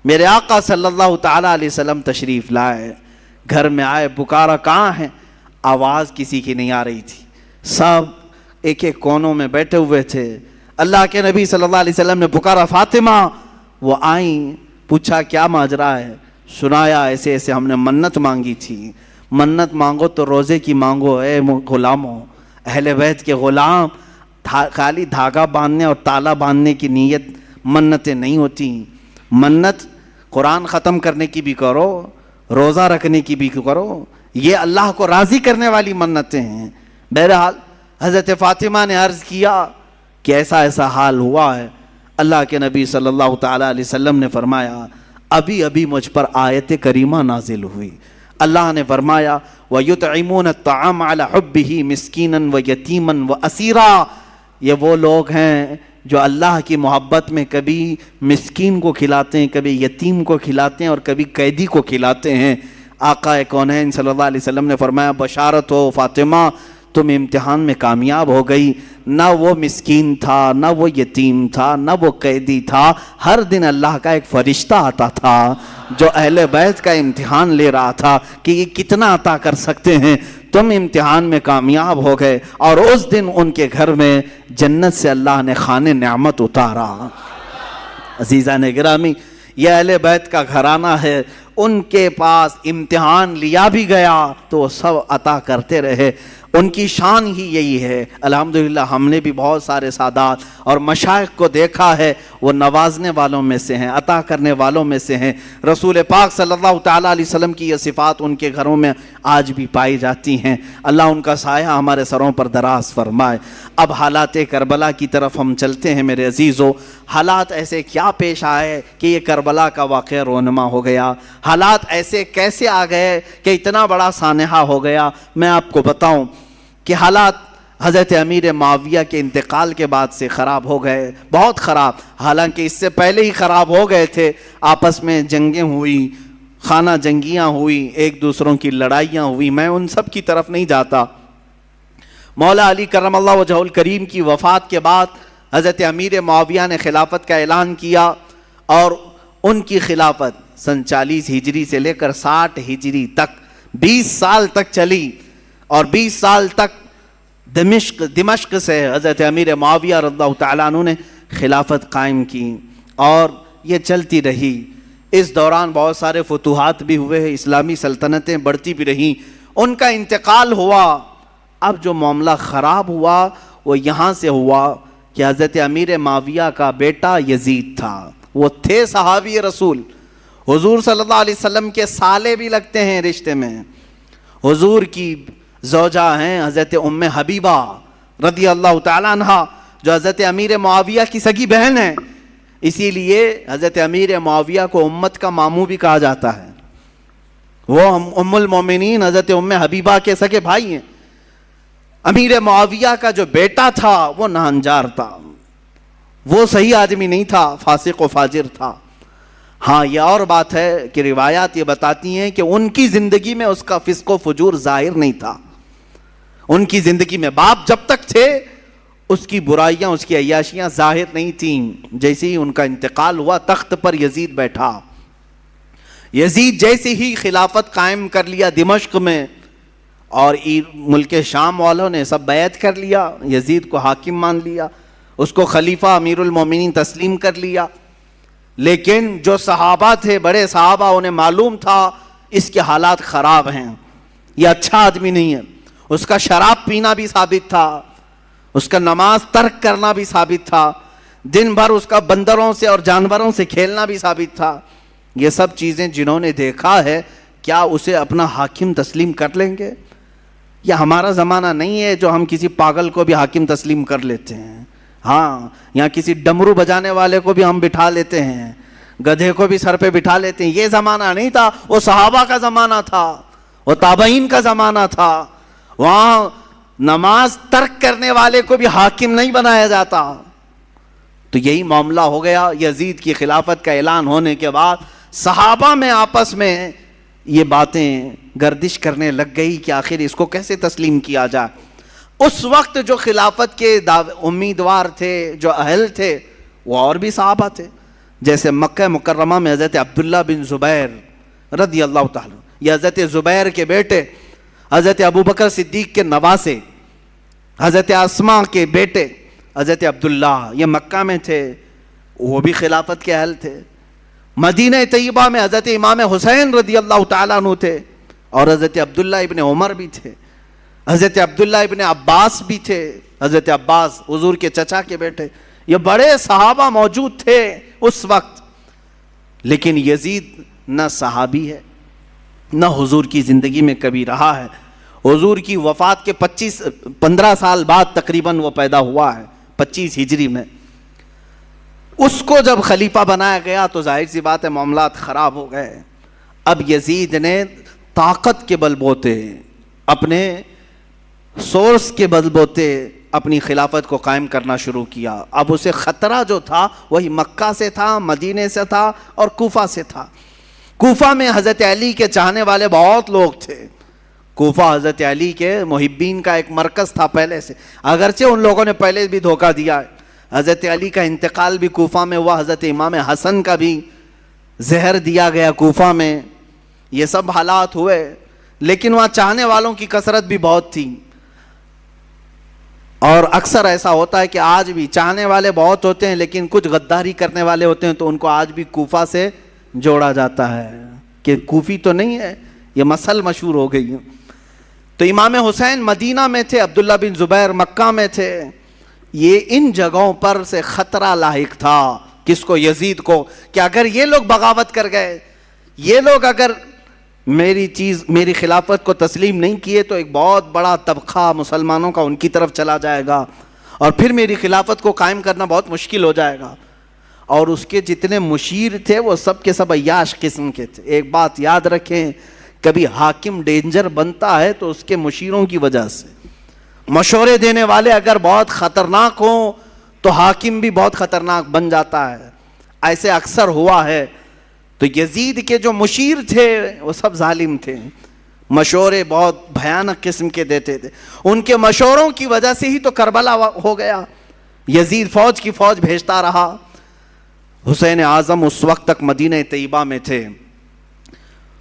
میرے آقا صلی اللہ تعالیٰ علیہ وسلم تشریف لائے، گھر میں آئے، پکارا کہاں ہیں؟ آواز کسی کی نہیں آ رہی تھی، سب ایک ایک کونوں میں بیٹھے ہوئے تھے۔ اللہ کے نبی صلی اللہ علیہ وسلم نے پکارا فاطمہ، وہ آئیں، پوچھا کیا ماجرا ہے؟ سنایا ایسے ایسے ہم نے منت مانگی تھی، منت مانگو تو روزے کی مانگو اے غلاموں، اہل بیت کے غلام، خالی دھاگا باندھنے اور تالا باندھنے کی نیت منتیں نہیں ہوتی، منت قرآن ختم کرنے کی بھی کرو، روزہ رکھنے کی بھی کرو، یہ اللہ کو راضی کرنے والی منتیں ہیں۔ بہرحال حضرت فاطمہ نے عرض کیا کہ ایسا ایسا حال ہوا ہے۔ اللہ کے نبی صلی اللہ تعالیٰ علیہ وسلم نے فرمایا ابھی ابھی مجھ پر آیت کریمہ نازل ہوئی، اللہ نے فرمایا وَيُطْعِمُونَ الطَّعَامَ عَلَى حُبِّهِ مِسْكِينًا وَيَتِيمًا وَأَسِيرًا، یہ وہ لوگ ہیں جو اللہ کی محبت میں کبھی مسکین کو کھلاتے ہیں، کبھی یتیم کو کھلاتے ہیں اور کبھی قیدی کو کھلاتے ہیں۔ آقا کونین صلی اللہ علیہ وسلم نے فرمایا بشارت ہو فاطمہ، تم امتحان میں کامیاب ہو گئی، نہ وہ مسکین تھا، نہ وہ یتیم تھا، نہ وہ قیدی تھا، ہر دن اللہ کا ایک فرشتہ آتا تھا جو اہل بیت کا امتحان لے رہا تھا کہ یہ کتنا عطا کر سکتے ہیں۔ تم امتحان میں کامیاب ہو گئے اور اس دن ان کے گھر میں جنت سے اللہ نے خانے نعمت اتارا۔ عزیزان گرامی، یہ اہل بیت کا گھرانہ ہے، ان کے پاس امتحان لیا بھی گیا تو وہ سب عطا کرتے رہے، ان کی شان ہی یہی ہے۔ الحمدللہ ہم نے بھی بہت سارے سادات اور مشائخ کو دیکھا ہے، وہ نوازنے والوں میں سے ہیں، عطا کرنے والوں میں سے ہیں۔ رسول پاک صلی اللہ تعالیٰ علیہ وسلم کی یہ صفات ان کے گھروں میں آج بھی پائی جاتی ہیں۔ اللہ ان کا سایہ ہمارے سروں پر دراز فرمائے۔ اب حالات کربلا کی طرف ہم چلتے ہیں میرے عزیزو۔ حالات ایسے کیا پیش آئے کہ یہ کربلا کا واقعہ رونما ہو گیا؟ حالات ایسے کیسے آ گئے کہ اتنا بڑا سانحہ ہو گیا؟ میں آپ کو بتاؤں کہ حالات حضرت امیر معاویہ کے انتقال کے بعد سے خراب ہو گئے، بہت خراب، حالانکہ اس سے پہلے ہی خراب ہو گئے تھے۔ آپس میں جنگیں ہوئی، خانہ جنگیاں ہوئی، ایک دوسروں کی لڑائیاں ہوئی، میں ان سب کی طرف نہیں جاتا۔ مولا علی کرم اللہ وجہہ الکریم کی وفات کے بعد حضرت امیر معاویہ نے خلافت کا اعلان کیا اور ان کی خلافت سن 40 ہجری سے لے کر 60 ہجری تک 20 سال تک چلی، اور 20 سال تک دمشق سے حضرت امیر معاویہ رضی اللہ تعالیٰ عنہ نے خلافت قائم کی اور یہ چلتی رہی۔ اس دوران بہت سارے فتوحات بھی ہوئے، اسلامی سلطنتیں بڑھتی بھی رہیں، ان کا انتقال ہوا۔ اب جو معاملہ خراب ہوا وہ یہاں سے ہوا کہ حضرت امیر معاویہ کا بیٹا یزید تھا، وہ تھے صحابی رسول، حضور صلی اللہ علیہ وسلم کے سالے بھی لگتے ہیں رشتے میں، حضور کی زوجہ ہیں حضرت ام حبیبہ رضی اللہ تعالیٰ عنہ جو حضرت امیر معاویہ کی سگی بہن ہیں، اسی لیے حضرت امیر معاویہ کو امت کا ماموں بھی کہا جاتا ہے۔ وہ ام المومنین حضرت ام حبیبہ کے سگے بھائی ہیں۔ امیر معاویہ کا جو بیٹا تھا وہ ناہنجار تھا، وہ صحیح آدمی نہیں تھا، فاسق و فاجر تھا۔ ہاں یہ اور بات ہے کہ روایات یہ بتاتی ہیں کہ ان کی زندگی میں اس کا فسق و فجور ظاہر نہیں تھا، ان کی زندگی میں باپ جب تک تھے اس کی برائیاں، اس کی عیاشیاں ظاہر نہیں تھیں۔ جیسے ہی ان کا انتقال ہوا، تخت پر یزید بیٹھا۔ یزید جیسے ہی خلافت قائم کر لیا دمشق میں، اور ملک شام والوں نے سب بیعت کر لیا، یزید کو حاکم مان لیا، اس کو خلیفہ امیر المومنین تسلیم کر لیا۔ لیکن جو صحابہ تھے، بڑے صحابہ، انہیں معلوم تھا اس کے حالات خراب ہیں، یہ اچھا آدمی نہیں ہے۔ اس کا شراب پینا بھی ثابت تھا، اس کا نماز ترک کرنا بھی ثابت تھا، دن بھر اس کا بندروں سے اور جانوروں سے کھیلنا بھی ثابت تھا۔ یہ سب چیزیں جنہوں نے دیکھا ہے، کیا اسے اپنا حاکم تسلیم کر لیں گے؟ یہ ہمارا زمانہ نہیں ہے جو ہم کسی پاگل کو بھی حاکم تسلیم کر لیتے ہیں۔ ہاں، یہاں کسی ڈمرو بجانے والے کو بھی ہم بٹھا لیتے ہیں، گدھے کو بھی سر پہ بٹھا لیتے ہیں۔ یہ زمانہ نہیں تھا، وہ صحابہ کا زمانہ تھا، وہ تابعین کا زمانہ تھا۔ وہاں نماز ترک کرنے والے کو بھی حاکم نہیں بنایا جاتا۔ تو یہی معاملہ ہو گیا۔ یزید کی خلافت کا اعلان ہونے کے بعد صحابہ میں آپس میں یہ باتیں گردش کرنے لگ گئی کہ آخر اس کو کیسے تسلیم کیا جائے۔ اس وقت جو خلافت کے امیدوار تھے، جو اہل تھے، وہ اور بھی صحابہ تھے، جیسے مکہ مکرمہ میں حضرت عبداللہ بن زبیر رضی اللہ تعالیٰ، یہ حضرت زبیر کے بیٹے، حضرت ابوبکر صدیق کے نواسے، حضرت اسماء کے بیٹے حضرت عبداللہ، یہ مکہ میں تھے، وہ بھی خلافت کے اہل تھے۔ مدینہ طیبہ میں حضرت امام حسین رضی اللہ تعالیٰ عنہ تھے، اور حضرت عبداللہ ابن عمر بھی تھے، حضرت عبداللہ ابن عباس بھی تھے، حضرت عباس حضور کے چچا کے بیٹے۔ یہ بڑے صحابہ موجود تھے اس وقت۔ لیکن یزید نہ صحابی ہے، نہ حضور کی زندگی میں کبھی رہا ہے۔ حضور کی وفات کے 15 سال بعد تقریباً وہ پیدا ہوا ہے، 25 ہجری میں۔ اس کو جب خلیفہ بنایا گیا تو ظاہر سی بات ہے معاملات خراب ہو گئے۔ اب یزید نے طاقت کے بل بوتے، اپنے سورس کے بل بوتے اپنی خلافت کو قائم کرنا شروع کیا۔ اب اسے خطرہ جو تھا وہی مکہ سے تھا، مدینے سے تھا، اور کوفہ سے تھا۔ کوفہ میں حضرت علی کے چاہنے والے بہت لوگ تھے۔ کوفہ حضرت علی کے محبین کا ایک مرکز تھا پہلے سے، اگرچہ ان لوگوں نے پہلے بھی دھوکہ دیا ہے۔ حضرت علی کا انتقال بھی کوفہ میں ہوا، حضرت امام حسن کا بھی زہر دیا گیا کوفہ میں، یہ سب حالات ہوئے۔ لیکن وہاں چاہنے والوں کی کثرت بھی بہت تھی، اور اکثر ایسا ہوتا ہے کہ آج بھی چاہنے والے بہت ہوتے ہیں لیکن کچھ غداری کرنے والے ہوتے ہیں، تو ان کو آج بھی کوفہ سے جوڑا جاتا ہے کہ کوفی تو نہیں ہے، یہ مسل مشہور ہو گئی۔ تو امام حسین مدینہ میں تھے، عبداللہ بن زبیر مکہ میں تھے۔ یہ ان جگہوں پر سے خطرہ لاحق تھا کس کو؟ یزید کو، کہ اگر یہ لوگ بغاوت کر گئے، یہ لوگ اگر میری خلافت کو تسلیم نہیں کیے، تو ایک بہت بڑا طبقہ مسلمانوں کا ان کی طرف چلا جائے گا، اور پھر میری خلافت کو قائم کرنا بہت مشکل ہو جائے گا۔ اور اس کے جتنے مشیر تھے وہ سب کے سب عیاش قسم کے تھے۔ ایک بات یاد رکھیں، کبھی حاکم ڈینجر بنتا ہے تو اس کے مشیروں کی وجہ سے۔ مشورے دینے والے اگر بہت خطرناک ہوں تو حاکم بھی بہت خطرناک بن جاتا ہے، ایسے اکثر ہوا ہے۔ تو یزید کے جو مشیر تھے وہ سب ظالم تھے، مشورے بہت بھیانک قسم کے دیتے تھے۔ ان کے مشوروں کی وجہ سے ہی تو کربلا ہو گیا۔ یزید فوج کی فوج بھیجتا رہا۔ حسین اعظم اس وقت تک مدینہ طیبہ میں تھے،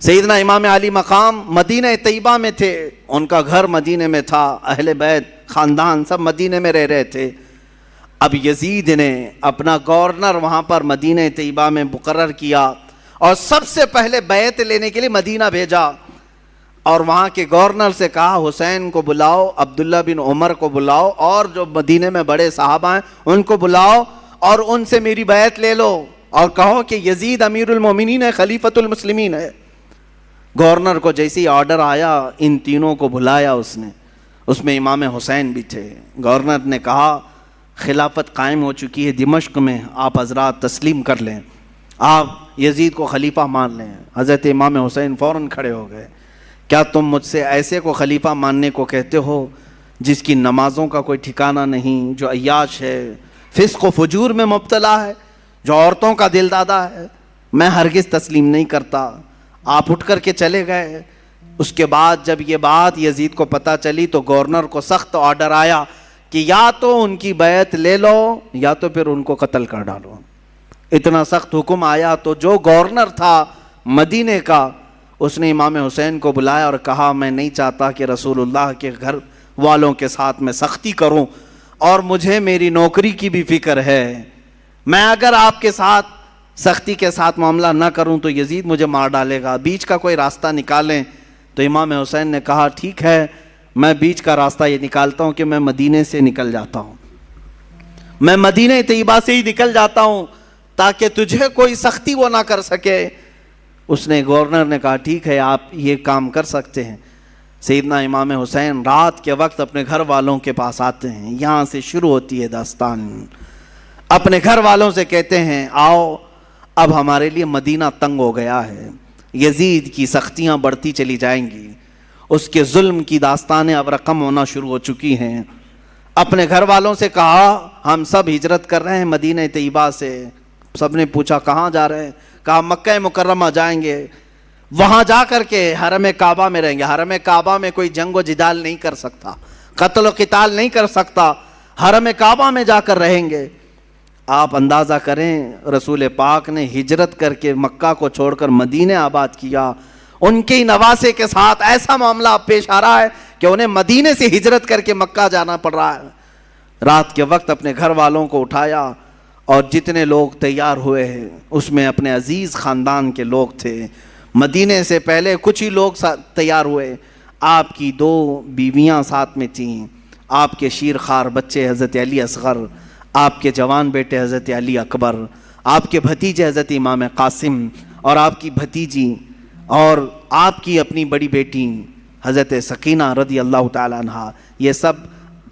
سیدنا امام علی مقام مدینہ طیبہ میں تھے، ان کا گھر مدینہ میں تھا، اہل بیت خاندان سب مدینہ میں رہ رہے تھے۔ اب یزید نے اپنا گورنر وہاں پر مدینہ طیبہ میں مقرر کیا، اور سب سے پہلے بیعت لینے کے لیے مدینہ بھیجا، اور وہاں کے گورنر سے کہا حسین کو بلاؤ، عبداللہ بن عمر کو بلاؤ، اور جو مدینہ میں بڑے صحابہ ہیں ان کو بلاؤ، اور ان سے میری بیعت لے لو، اور کہو کہ یزید امیر المومنین ہے، خلیفۃ المسلمین ہے۔ گورنر کو جیسے ہی آرڈر آیا، ان تینوں کو بلایا اس نے، اس میں امام حسین بھی تھے۔ گورنر نے کہا خلافت قائم ہو چکی ہے دمشق میں، آپ حضرات تسلیم کر لیں، آپ یزید کو خلیفہ مان لیں۔ حضرت امام حسین فوراً کھڑے ہو گئے، کیا تم مجھ سے ایسے کو خلیفہ ماننے کو کہتے ہو جس کی نمازوں کا کوئی ٹھکانہ نہیں، جو عیاش ہے، فسق و فجور میں مبتلا ہے، جو عورتوں کا دل دادا ہے؟ میں ہرگز تسلیم نہیں کرتا۔ آپ اٹھ کر کے چلے گئے۔ اس کے بعد جب یہ بات یزید کو پتہ چلی تو گورنر کو سخت آرڈر آیا کہ یا تو ان کی بیعت لے لو یا تو پھر ان کو قتل کر ڈالو. اتنا سخت حکم آیا تو جو گورنر تھا مدینے کا اس نے امام حسین کو بلایا اور کہا میں نہیں چاہتا کہ رسول اللہ کے گھر والوں کے ساتھ میں سختی کروں اور مجھے میری نوکری کی بھی فکر ہے. میں اگر آپ کے ساتھ سختی کے ساتھ معاملہ نہ کروں تو یزید مجھے مار ڈالے گا, بیچ کا کوئی راستہ نکالیں. تو امام حسین نے کہا ٹھیک ہے, میں بیچ کا راستہ یہ نکالتا ہوں کہ میں مدینے سے نکل جاتا ہوں, میں مدینہ طیبہ سے ہی نکل جاتا ہوں تاکہ تجھے کوئی سختی وہ نہ کر سکے. اس نے گورنر نے کہا ٹھیک ہے آپ یہ کام کر سکتے ہیں. سیدنا امام حسین رات کے وقت اپنے گھر والوں کے پاس آتے ہیں. یہاں سے شروع ہوتی ہے داستان. اپنے گھر والوں سے کہتے ہیں آؤ اب ہمارے لیے مدینہ تنگ ہو گیا ہے, یزید کی سختیاں بڑھتی چلی جائیں گی, اس کے ظلم کی داستانیں اب رقم ہونا شروع ہو چکی ہیں. اپنے گھر والوں سے کہا ہم سب ہجرت کر رہے ہیں مدینہ طیبہ سے. سب نے پوچھا کہاں جا رہے ہیں؟ کہا مکہ مکرمہ جائیں گے, وہاں جا کر کے حرم کعبہ میں رہیں گے. حرم کعبہ میں کوئی جنگ و جدال نہیں کر سکتا, قتل و قتال نہیں کر سکتا, حرم کعبہ میں جا کر رہیں گے. آپ اندازہ کریں رسول پاک نے ہجرت کر کے مکہ کو چھوڑ کر مدینہ آباد کیا. ان کے نواسے کے ساتھ ایسا معاملہ پیش آ رہا ہے کہ انہیں مدینے سے ہجرت کر کے مکہ جانا پڑ رہا ہے. رات کے وقت اپنے گھر والوں کو اٹھایا اور جتنے لوگ تیار ہوئے ہیں اس میں اپنے عزیز خاندان کے لوگ تھے. مدینے سے پہلے کچھ ہی لوگ تیار ہوئے. آپ کی 2 بیویاں ساتھ میں تھیں, آپ کے شیرخوار بچے حضرت علی اصغر, آپ کے جوان بیٹے حضرت علی اکبر, آپ کے بھتیجے حضرت امام قاسم اور آپ کی بھتیجی اور آپ کی اپنی بڑی بیٹی حضرت سکینہ رضی اللہ تعالیٰ عنہا. یہ سب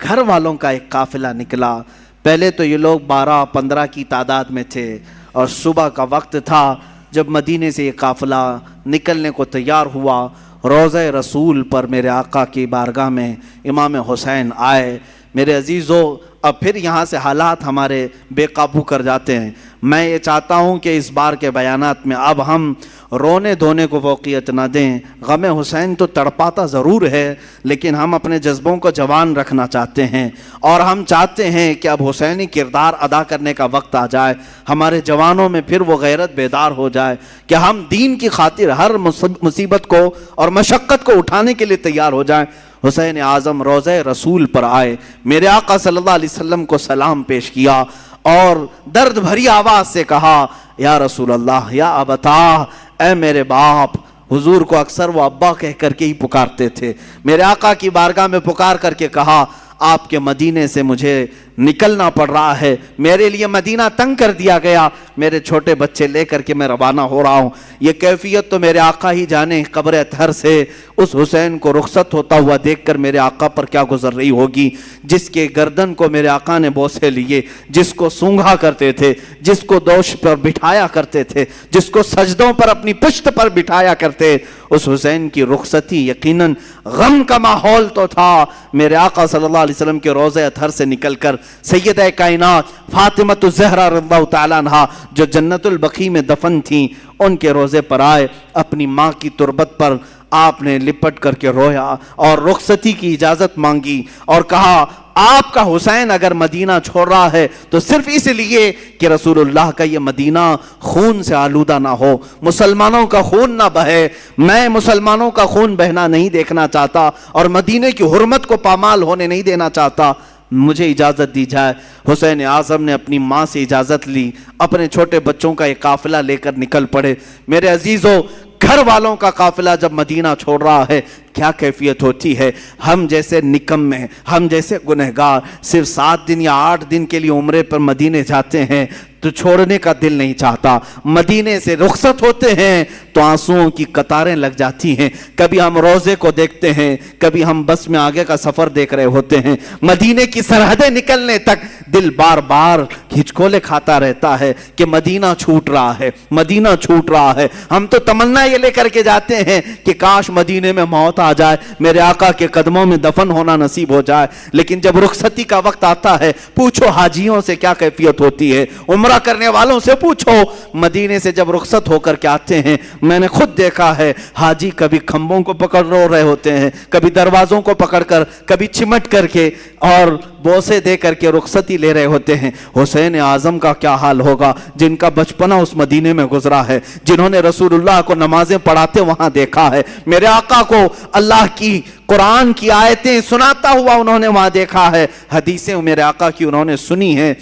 گھر والوں کا ایک قافلہ نکلا. پہلے تو یہ لوگ 12-15 کی تعداد میں تھے اور صبح کا وقت تھا جب مدینے سے یہ قافلہ نکلنے کو تیار ہوا. روضہ رسول پر میرے آقا کی بارگاہ میں امام حسین آئے. میرے عزیزو اب پھر یہاں سے حالات ہمارے بے قابو کر جاتے ہیں. میں یہ چاہتا ہوں کہ اس بار کے بیانات میں اب ہم رونے دھونے کو فوقیت نہ دیں. غم حسین تو تڑپاتا ضرور ہے لیکن ہم اپنے جذبوں کو جوان رکھنا چاہتے ہیں اور ہم چاہتے ہیں کہ اب حسینی کردار ادا کرنے کا وقت آ جائے. ہمارے جوانوں میں پھر وہ غیرت بیدار ہو جائے کہ ہم دین کی خاطر ہر مصیبت کو اور مشقت کو اٹھانے کے لیے تیار ہو جائیں. حسین اعظم روضہ رسول پر آئے, میرے آقا صلی اللہ علیہ وسلم کو سلام پیش کیا اور درد بھری آواز سے کہا یا رسول اللہ یا ابتا, اے میرے باپ. حضور کو اکثر وہ ابا کہہ کر کے ہی پکارتے تھے. میرے آقا کی بارگاہ میں پکار کر کے کہا آپ کے مدینے سے مجھے نکلنا پڑ رہا ہے, میرے لیے مدینہ تنگ کر دیا گیا, میرے چھوٹے بچے لے کر کے میں روانہ ہو رہا ہوں. یہ کیفیت تو میرے آقا ہی جانے. قبر اطہر سے اس حسین کو رخصت ہوتا ہوا دیکھ کر میرے آقا پر کیا گزر رہی ہوگی, جس کے گردن کو میرے آقا نے بوسے لیے, جس کو سونگھا کرتے تھے, جس کو دوش پر بٹھایا کرتے تھے, جس کو سجدوں پر اپنی پشت پر بٹھایا کرتے. اس حسین کی رخصتی یقیناً غم کا ماحول تو تھا. میرے آقا صلی اللہ علیہ وسلم کے روضہ اطہر سے نکل کر سیدہ کائنات فاطمہ الزہرا رضی اللہ تعالیٰ عنہا جو جنت البقیع میں دفن تھیں ان کے روضے پر آئے. اپنی ماں کی تربت پر آپ نے لپٹ کر کے رویا اور رخصتی کی اجازت مانگی اور کہا آپ کا حسین اگر مدینہ چھوڑ رہا ہے تو صرف اس لیے کہ رسول اللہ کا یہ مدینہ خون سے آلودہ نہ ہو, مسلمانوں کا خون نہ بہے. میں مسلمانوں کا خون بہنا نہیں دیکھنا چاہتا اور مدینے کی حرمت کو پامال ہونے نہیں دینا چاہتا, مجھے اجازت دی جائے. حسین اعظم نے اپنی ماں سے اجازت لی, اپنے چھوٹے بچوں کا ایک قافلہ لے کر نکل پڑے. میرے عزیزوں گھر والوں کا قافلہ جب مدینہ چھوڑ رہا ہے کیا کیفیت ہوتی ہے. ہم جیسے نکمے, ہم جیسے گنہگار صرف 7 دن یا 8 دن کے لیے عمرے پر مدینے جاتے ہیں تو چھوڑنے کا دل نہیں چاہتا. مدینے سے رخصت ہوتے ہیں تو آنسوؤں کی قطاریں لگ جاتی ہیں. کبھی ہم روزے کو دیکھتے ہیں, کبھی ہم بس میں آگے کا سفر دیکھ رہے ہوتے ہیں. مدینے کی سرحدیں نکلنے تک دل بار بار ہچکولے کھاتا رہتا ہے کہ مدینہ چھوٹ رہا ہے, مدینہ چھوٹ رہا ہے. ہم تو تمنا یہ لے کر کے جاتے ہیں کہ کاش مدینے میں موت موت آ جائے, میرے آقا کے قدموں میں دفن ہونا نصیب ہو جائے. لیکن جب رخصتی کا وقت آتا ہے, پوچھو حاجیوں سے کیا کیفیت ہوتی ہے, عمرہ کرنے والوں سے پوچھو, مدینے سے جب رخصت ہو کر کے آتے ہیں, میں نے خود دیکھا ہے حاجی کبھی کھمبوں کو پکڑ رہے ہوتے ہیں, کبھی دروازوں کو پکڑ کر, کبھی چمٹ کر کے اور بوسے دے کر کے رخصتی لے رہے ہوتے ہیں. حسین اعظم کا کیا حال ہوگا جن کا بچپنا اس مدینے میں گزرا ہے, جنہوں نے رسول اللہ کو نمازیں پڑھاتے وہاں دیکھا ہے, میرے آقا کو اللہ کی قرآن کی آیتیں سناتا ہوا انہوں نے وہاں دیکھا ہے, حدیثیں میرے آقا کی انہوں نے سنی ہیں,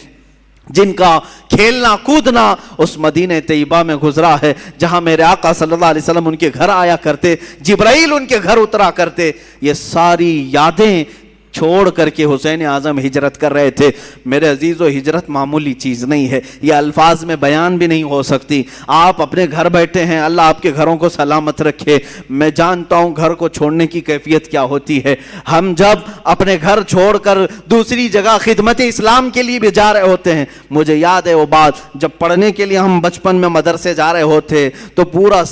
جن کا کھیلنا کودنا اس مدینہ طیبہ میں گزرا ہے, جہاں میرے آقا صلی اللہ علیہ وسلم ان کے گھر آیا کرتے, جبرائیل ان کے گھر اترا کرتے. یہ ساری یادیں چھوڑ کر کے حسین اعظم ہجرت کر رہے تھے. میرے عزیزو, ہجرت معمولی چیز نہیں ہے, یہ الفاظ میں بیان بھی نہیں ہو سکتی. آپ اپنے گھر بیٹھے ہیں, اللہ آپ کے گھروں کو سلامت رکھے. میں جانتا ہوں گھر کو چھوڑنے کی کیفیت کیا ہوتی ہے. ہم جب اپنے گھر چھوڑ کر دوسری جگہ خدمت اسلام کے لیے بھی جا رہے ہوتے ہیں, مجھے یاد ہے وہ بات, جب پڑھنے کے لیے ہم بچپن میں مدرسے جا رہے ہوتے تو پورا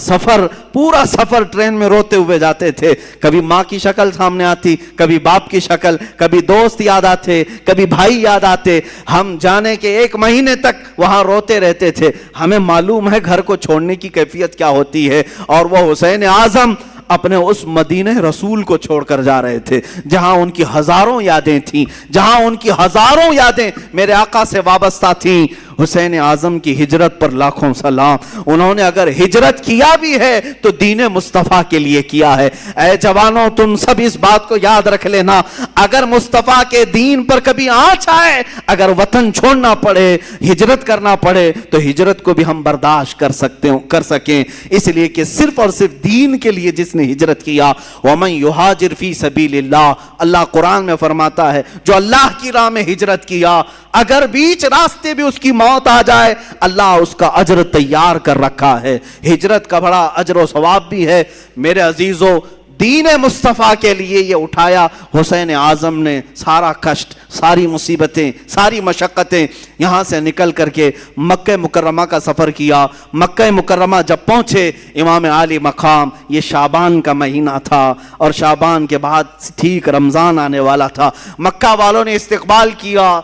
سفر ٹرین میں روتے ہوئے جاتے تھے. کبھی ماں کی شکل سامنے آتی, کبھی باپ کی شکل, کبھی دوست یاد آتے, کبھی بھائی یاد آتے. ہم جانے کے 1 مہینے تک وہاں روتے رہتے تھے. ہمیں معلوم ہے گھر کو چھوڑنے کی کیفیت کیا ہوتی ہے. اور وہ حسین اعظم اپنے اس مدینہ رسول کو چھوڑ کر جا رہے تھے, جہاں ان کی ہزاروں یادیں تھیں, جہاں ان کی ہزاروں یادیں میرے آقا سے وابستہ تھیں. حسین اعظم کی ہجرت پر لاکھوں سلام. انہوں نے اگر ہجرت کیا بھی ہے تو دین مصطفیٰ کے لیے کیا ہے. اے جوانوں, تم سب اس بات کو یاد رکھ لینا, اگر مصطفیٰ کے دین پر کبھی آنچ آئے, اگر وطن چھوڑنا پڑے, ہجرت کرنا پڑے, تو ہجرت کو بھی ہم برداشت کر سکیں, اس لیے کہ صرف اور صرف دین کے لیے جس نے ہجرت کیا. وَمَنْ يُهَاجِرْ فِي سَبِيلِ اللَّهِ, اللہ قرآن میں فرماتا ہے جو اللہ کی راہ میں ہجرت کیا, اگر بیچ راستے بھی اس کی موت آ جائے, اللہ اس کا اجر تیار کر رکھا ہے. ہجرت کا بڑا اجر و ثواب بھی ہے. میرے عزیزو, دین مصطفیٰ کے لیے یہ اٹھایا حسین اعظم نے سارا کشٹ, ساری مصیبتیں, ساری مشقتیں. یہاں سے نکل کر کے مکہ مکرمہ کا سفر کیا. مکہ مکرمہ جب پہنچے, امام عالی مقام, یہ شعبان کا مہینہ تھا اور شعبان کے بعد ٹھیک رمضان آنے والا تھا. مکہ والوں نے استقبال کیا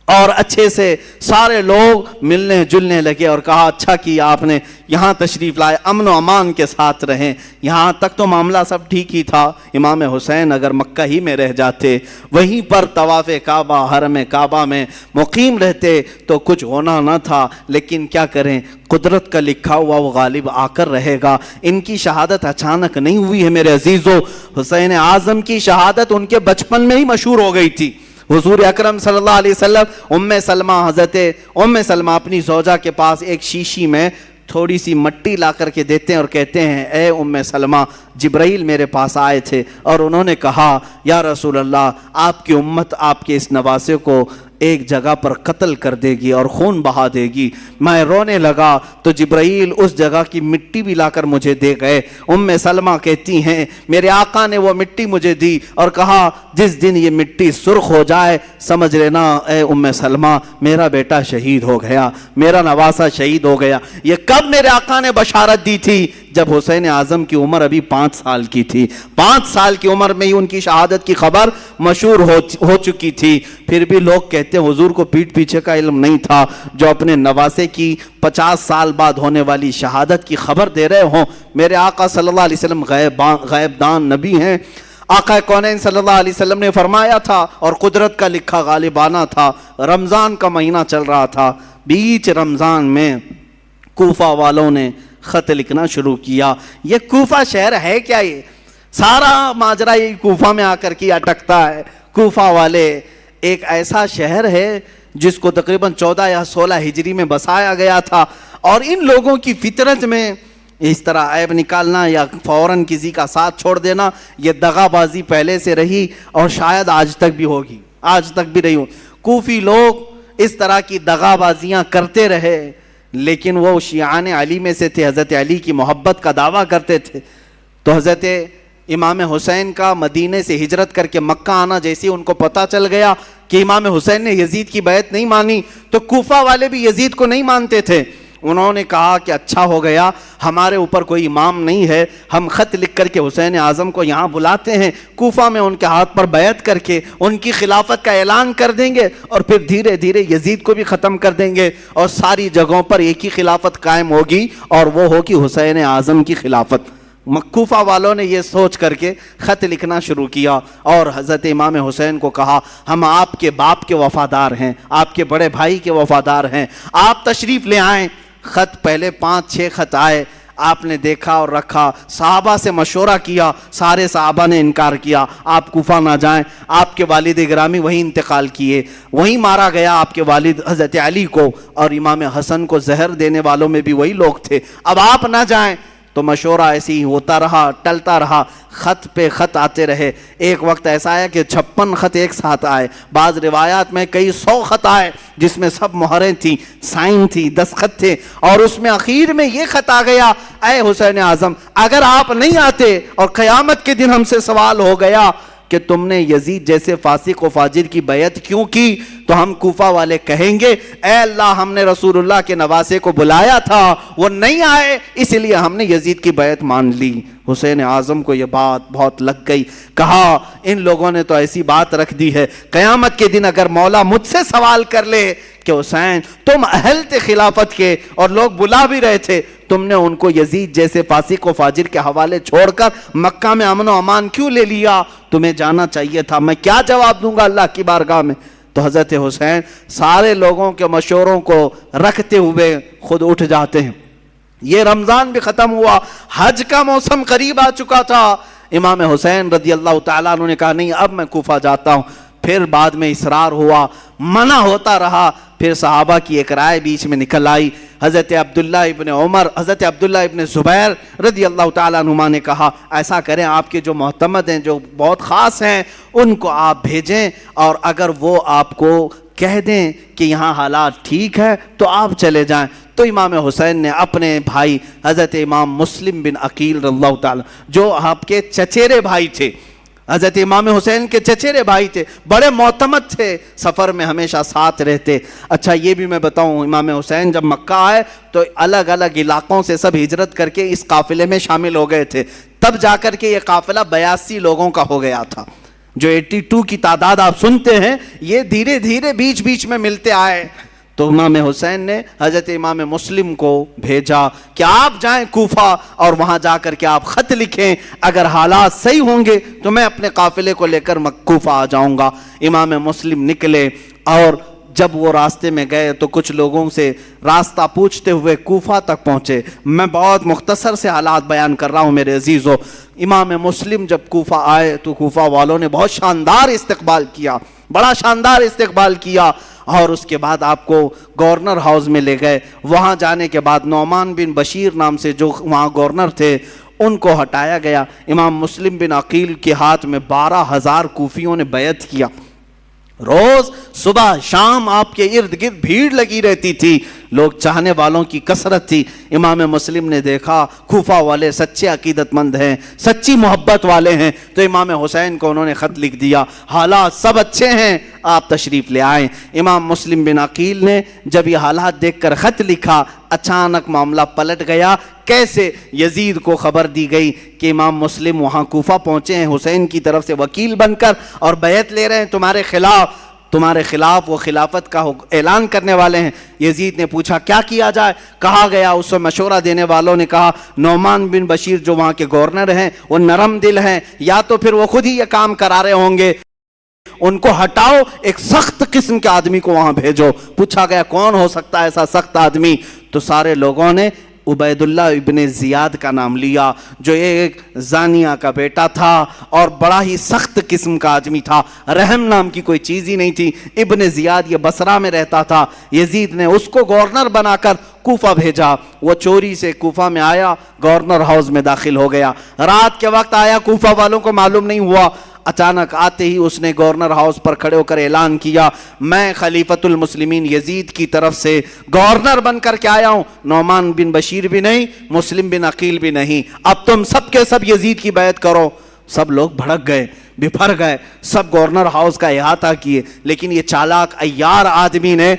اور اچھے سے سارے لوگ ملنے جلنے لگے اور کہا اچھا کیا آپ نے یہاں تشریف لائے, امن و امان کے ساتھ رہیں. یہاں تک تو معاملہ سب ٹھیک ہی تھا. امام حسین اگر مکہ ہی میں رہ جاتے, وہیں پر طواف کعبہ, حرم کعبہ میں مقیم رہتے تو کچھ ہونا نہ تھا. لیکن کیا کریں, قدرت کا لکھا ہوا وہ غالب آ کر رہے گا. ان کی شہادت اچانک نہیں ہوئی ہے میرے عزیزو. حسین اعظم کی شہادت ان کے بچپن میں ہی مشہور ہو گئی تھی. حضور اکرم صلی اللہ علیہ وسلم حضرت ام سلمہ اپنی زوجہ کے پاس ایک شیشی میں تھوڑی سی مٹی لا کر کے دیتے ہیں اور کہتے ہیں اے ام سلمہ, جبرائیل میرے پاس آئے تھے اور انہوں نے کہا یا رسول اللہ, آپ کی امت آپ کے اس نواسے کو ایک جگہ پر قتل کر دے گی اور خون بہا دے گی. میں رونے لگا تو جبرائیل اس جگہ کی مٹی بھی لا کر مجھے دے گئے. ام سلمہ کہتی ہیں میرے آقا نے وہ مٹی مجھے دی اور کہا جس دن یہ مٹی سرخ ہو جائے سمجھ لینا اے ام سلمہ میرا بیٹا شہید ہو گیا, میرا نواسہ شہید ہو گیا. یہ کب میرے آقا نے بشارت دی تھی؟ جب حسین اعظم کی عمر ابھی 5 سال کی تھی. 5 سال کی عمر میں ہی ان کی شہادت کی خبر مشہور ہو چکی تھی. پھر بھی لوگ کہتے ہیں حضور کو پیٹھ پیچھے کا علم نہیں تھا, جو اپنے نواسے کی 50 سال بعد ہونے والی شہادت کی خبر دے رہے ہوں. میرے آقا صلی اللہ علیہ وسلم غیب دان نبی ہیں. آقا کونین صلی اللہ علیہ وسلم نے فرمایا تھا اور قدرت کا لکھا غالبانہ تھا. رمضان کا مہینہ چل رہا تھا. بیچ رمضان میں کوفہ والوں نے خط لکھنا شروع کیا. یہ کوفہ شہر ہے کیا؟ یہ سارا ماجرا یہ کوفہ میں آ کر کے اٹکتا ہے. کوفہ والے ایک ایسا شہر ہے جس کو تقریباً 14 یا 16 ہجری میں بسایا گیا تھا, اور ان لوگوں کی فطرت میں اس طرح عیب نکالنا یا فوراً کسی کا ساتھ چھوڑ دینا یہ دغا بازی پہلے سے رہی اور شاید آج تک بھی ہوگی, آج تک بھی رہی ہو. کوفی لوگ اس طرح کی دغا بازیاں کرتے رہے, لیکن وہ شیعان علی میں سے تھے, حضرت علی کی محبت کا دعویٰ کرتے تھے. تو حضرت امام حسین کا مدینے سے ہجرت کر کے مکہ آنا جیسے ان کو پتہ چل گیا کہ امام حسین نے یزید کی بیعت نہیں مانی, تو کوفہ والے بھی یزید کو نہیں مانتے تھے. انہوں نے کہا کہ اچھا ہو گیا، ہمارے اوپر کوئی امام نہیں ہے، ہم خط لکھ کر کے حسین اعظم کو یہاں بلاتے ہیں، کوفہ میں ان کے ہاتھ پر بیعت کر کے ان کی خلافت کا اعلان کر دیں گے، اور پھر دھیرے دھیرے یزید کو بھی ختم کر دیں گے، اور ساری جگہوں پر ایک ہی خلافت قائم ہوگی، اور وہ ہوگی حسین اعظم کی خلافت۔ کوفہ والوں نے یہ سوچ کر کے خط لکھنا شروع کیا، اور حضرت امام حسین کو کہا ہم آپ کے باپ کے وفادار ہیں، آپ کے بڑے بھائی کے وفادار ہیں، آپ تشریف لے آئیں۔ خط پہلے 5-6 خط آئے، آپ نے دیکھا اور رکھا، صحابہ سے مشورہ کیا، سارے صحابہ نے انکار کیا، آپ کوفہ نہ جائیں، آپ کے والد گرامی وہیں انتقال کیے، وہیں مارا گیا آپ کے والد حضرت علی کو، اور امام حسن کو زہر دینے والوں میں بھی وہی لوگ تھے، اب آپ نہ جائیں۔ تو مشورہ ایسے ہی ہوتا رہا، ٹلتا رہا، خط پہ خط آتے رہے۔ ایک وقت ایسا آیا کہ 56 خط ایک ساتھ آئے، بعض روایات میں کئی 100 خط آئے، جس میں سب مہریں تھیں، سائن تھی، دستخط تھے، اور اس میں اخیر میں یہ خط آ گیا، اے حسین اعظم اگر آپ نہیں آتے اور قیامت کے دن ہم سے سوال ہو گیا کہ تم نے یزید جیسے فاسق و فاجر کی بیعت کیوں کی، تو ہم کوفہ والے کہیں گے اے اللہ ہم نے رسول اللہ کے نواسے کو بلایا تھا، وہ نہیں آئے، اس لیے ہم نے یزید کی بیعت مان لی۔ حسین اعظم کو یہ بات بہت لگ گئی، کہا ان لوگوں نے تو ایسی بات رکھ دی ہے، قیامت کے دن اگر مولا مجھ سے سوال کر لے کہ حسین تم اہل تھے خلافت کے اور لوگ بلا بھی رہے تھے، تم نے ان کو یزید جیسے فاسق و فاجر کے حوالے چھوڑ کر مکہ میں امن و امان کیوں لے لیا، تمہیں جانا چاہیے تھا، میں کیا جواب دوں گا اللہ کی بارگاہ میں؟ تو حضرت حسین سارے لوگوں کے مشوروں کو رکھتے ہوئے خود اٹھ جاتے ہیں۔ یہ رمضان بھی ختم ہوا، حج کا موسم قریب آ چکا تھا، امام حسین رضی اللہ تعالیٰ عنہ نے کہا نہیں اب میں کوفہ جاتا ہوں، پھر بعد میں اصرار ہوا، منع ہوتا رہا، پھر صحابہ کی ایک رائے بیچ میں نکل آئی، حضرت عبداللہ ابن عمر، حضرت عبداللہ ابن زبیر رضی اللہ تعالیٰ عنہما نے کہا ایسا کریں آپ کے جو معتمد ہیں جو بہت خاص ہیں ان کو آپ بھیجیں، اور اگر وہ آپ کو کہہ دیں کہ یہاں حالات ٹھیک ہے تو آپ چلے جائیں۔ تو امام حسین نے اپنے بھائی حضرت امام مسلم بن عقیل رضی اللہ تعالیٰ جو آپ کے چچیرے بھائی تھے، حضرت امام حسین کے چچیرے بھائی تھے، بڑے معتمد تھے، سفر میں ہمیشہ ساتھ رہتے۔ اچھا یہ بھی میں بتاؤں، امام حسین جب مکہ آئے تو الگ الگ علاقوں سے سب ہجرت کر کے اس قافلے میں شامل ہو گئے تھے، تب جا کر کے یہ قافلہ 82 لوگوں کا ہو گیا تھا۔ جو 82 کی تعداد آپ سنتے ہیں یہ دھیرے دھیرے بیچ بیچ میں ملتے آئے۔ تو امام حسین نے حضرت امام مسلم کو بھیجا کہ آپ جائیں کوفہ اور وہاں جا کر کے آپ خط لکھیں، اگر حالات صحیح ہوں گے تو میں اپنے قافلے کو لے کر کوفہ آ جاؤں گا۔ امام مسلم نکلے، اور جب وہ راستے میں گئے تو کچھ لوگوں سے راستہ پوچھتے ہوئے کوفہ تک پہنچے۔ میں بہت مختصر سے حالات بیان کر رہا ہوں میرے عزیزو۔ امام مسلم جب کوفہ آئے تو کوفہ والوں نے بہت شاندار استقبال کیا، بڑا شاندار استقبال کیا، اور اس کے بعد آپ کو گورنر ہاؤس میں لے گئے۔ وہاں جانے کے بعد نعمان بن بشیر نام سے جو وہاں گورنر تھے ان کو ہٹایا گیا۔ امام مسلم بن عقیل کے ہاتھ میں 12,000 کوفیوں نے بیعت کیا۔ روز صبح شام آپ کے ارد گرد بھیڑ لگی رہتی تھی، لوگ چاہنے والوں کی کثرت تھی۔ امام مسلم نے دیکھا کوفہ والے سچے عقیدت مند ہیں، سچی محبت والے ہیں، تو امام حسین کو انہوں نے خط لکھ دیا حالات سب اچھے ہیں، آپ تشریف لے آئیں۔ امام مسلم بن عقیل نے جب یہ حالات دیکھ کر خط لکھا، اچانک معاملہ پلٹ گیا۔ کیسے؟ یزید کو خبر دی گئی کہ امام مسلم وہاں کوفہ پہنچے ہیں حسین کی طرف سے وکیل بن کر اور بیعت لے رہے ہیں تمہارے خلاف وہ خلافت کا اعلان کرنے والے ہیں۔ یزید نے پوچھا کیا کیا جائے؟ کہا گیا، اس سے مشورہ دینے والوں نے کہا نعمان بن بشیر جو وہاں کے گورنر ہیں وہ نرم دل ہیں، یا تو پھر وہ خود ہی یہ کام کرا رہے ہوں گے، ان کو ہٹاؤ، ایک سخت قسم کے آدمی کو وہاں بھیجو۔ پوچھا گیا کون ہو سکتا ہے ایسا سخت آدمی؟ تو سارے لوگوں نے عبید اللہ ابن زیاد کا نام لیا، جو ایک زانیہ کا بیٹا تھا اور بڑا ہی سخت قسم کا آدمی تھا، رحم نام کی کوئی چیز ہی نہیں تھی۔ ابن زیاد یہ بصرہ میں رہتا تھا، یزید نے اس کو گورنر بنا کر کوفہ بھیجا۔ وہ چوری سے کوفہ میں آیا، گورنر ہاؤس میں داخل ہو گیا، رات کے وقت آیا، کوفہ والوں کو معلوم نہیں ہوا۔ اچانک آتے ہی اس نے گورنر ہاؤس پر کھڑے ہو کر اعلان کیا میں خلیفۃ المسلمین یزید کی طرف سے گورنر بن کر کے آیا ہوں، نعمان بن بشیر بھی نہیں، مسلم بن عقیل بھی نہیں، اب تم سب کے سب یزید کی بیعت کرو۔ سب لوگ بھڑک گئے، بپھر گئے، سب گورنر ہاؤس کا احاطہ کیے، لیکن یہ چالاک عیار آدمی نے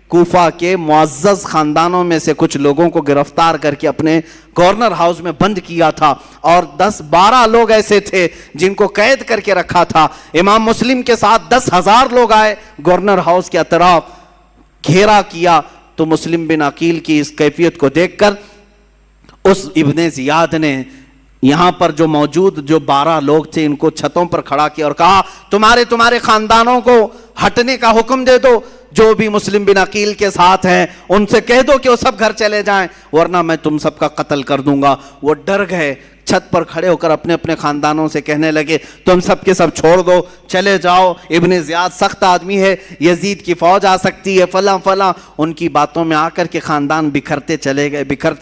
کوفہ کے معزز خاندانوں میں سے کچھ لوگوں کو گرفتار کر کے اپنے گورنر ہاؤس میں بند کیا تھا، اور 10-12 لوگ ایسے تھے جن کو قید کر کے رکھا تھا۔ امام مسلم کے ساتھ 10,000 لوگ آئے، گورنر ہاؤس کے اطراف گھیرا کیا، تو مسلم بن عقیل کی اس کیفیت کو دیکھ کر اس ابن زیاد نے یہاں پر جو موجود 12 لوگ تھے ان کو چھتوں پر کھڑا کیا اور کہا تمہارے خاندانوں کو ہٹنے کا حکم دے دو، جو بھی مسلم بن عقیل کے ساتھ ہیں ان سے کہہ دو کہ وہ سب گھر چلے جائیں ورنہ میں تم سب کا قتل کر دوں گا۔ وہ ڈر گئے، چھت پر کھڑے ہو کر اپنے اپنے خاندانوں سے کہنے لگے تم سب کے سب چھوڑ دو، چلے جاؤ، ابن زیاد سخت آدمی ہے، یزید کی فوج آ سکتی ہے، فلاں فلاں۔ ان کی باتوں میں آ کر کے خاندان بکھرتے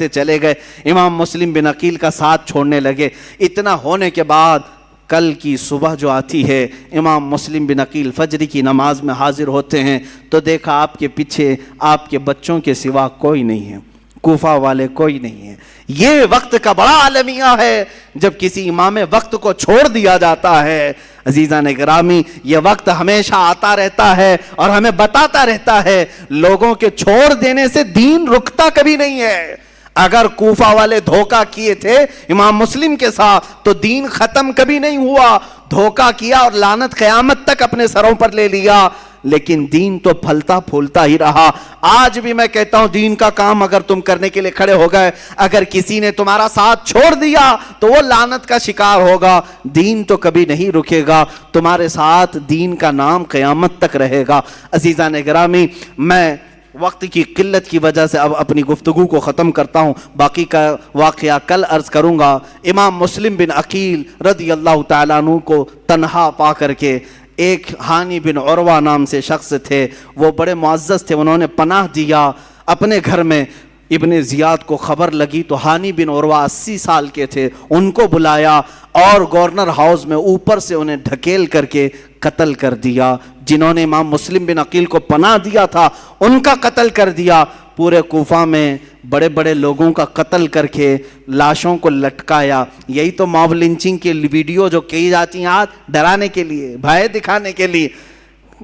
چلے گئے، امام مسلم بن عقیل کا ساتھ چھوڑنے لگے۔ اتنا ہونے کے بعد کل کی صبح جو آتی ہے، امام مسلم بن عقیل فجر کی نماز میں حاضر ہوتے ہیں تو دیکھا آپ کے پیچھے آپ کے بچوں کے سوا کوئی نہیں ہے، کوفہ والے کوئی نہیں ہے۔ یہ وقت کا بڑا عالمیہ ہے جب کسی امام وقت کو چھوڑ دیا جاتا ہے۔ عزیزان گرامی، یہ وقت ہمیشہ آتا رہتا ہے اور ہمیں بتاتا رہتا ہے لوگوں کے چھوڑ دینے سے دین رکتا کبھی نہیں ہے۔ اگر کوفہ والے دھوکہ کیے تھے امام مسلم کے ساتھ تو دین ختم کبھی نہیں ہوا، دھوکہ کیا اور لعنت قیامت تک اپنے سروں پر لے لیا، لیکن دین تو پھلتا پھولتا ہی رہا۔ آج بھی میں کہتا ہوں دین کا کام اگر تم کرنے کے لیے کھڑے ہو گئے، اگر کسی نے تمہارا ساتھ چھوڑ دیا تو وہ لعنت کا شکار ہوگا، دین تو کبھی نہیں رکے گا، تمہارے ساتھ دین کا نام قیامت تک رہے گا۔ عزیزان گرامی، میں وقت کی قلت کی وجہ سے اب اپنی گفتگو کو ختم کرتا ہوں، باقی کا واقعہ کل عرض کروں گا۔ امام مسلم بن عقیل رضی اللہ تعالیٰ عنہ کو تنہا پا کر کے ایک ہانی بن عروہ نام سے شخص تھے، وہ بڑے معزز تھے، انہوں نے پناہ دیا اپنے گھر میں۔ ابن زیاد کو خبر لگی تو ہانی بن عروہ 80 سال کے تھے، ان کو بلایا اور گورنر ہاؤس میں اوپر سے انہیں ڈھکیل کر کے قتل کر دیا۔ جنہوں نے امام مسلم بن عقیل کو پناہ دیا تھا ان کا قتل کر دیا۔ پورے کوفہ میں بڑے بڑے لوگوں کا قتل کر کے لاشوں کو لٹکایا۔ یہی تو موب لنچنگ کی ویڈیو جو کی جاتی ہیں آج، ڈرانے کے لیے، بھائے دکھانے کے لیے،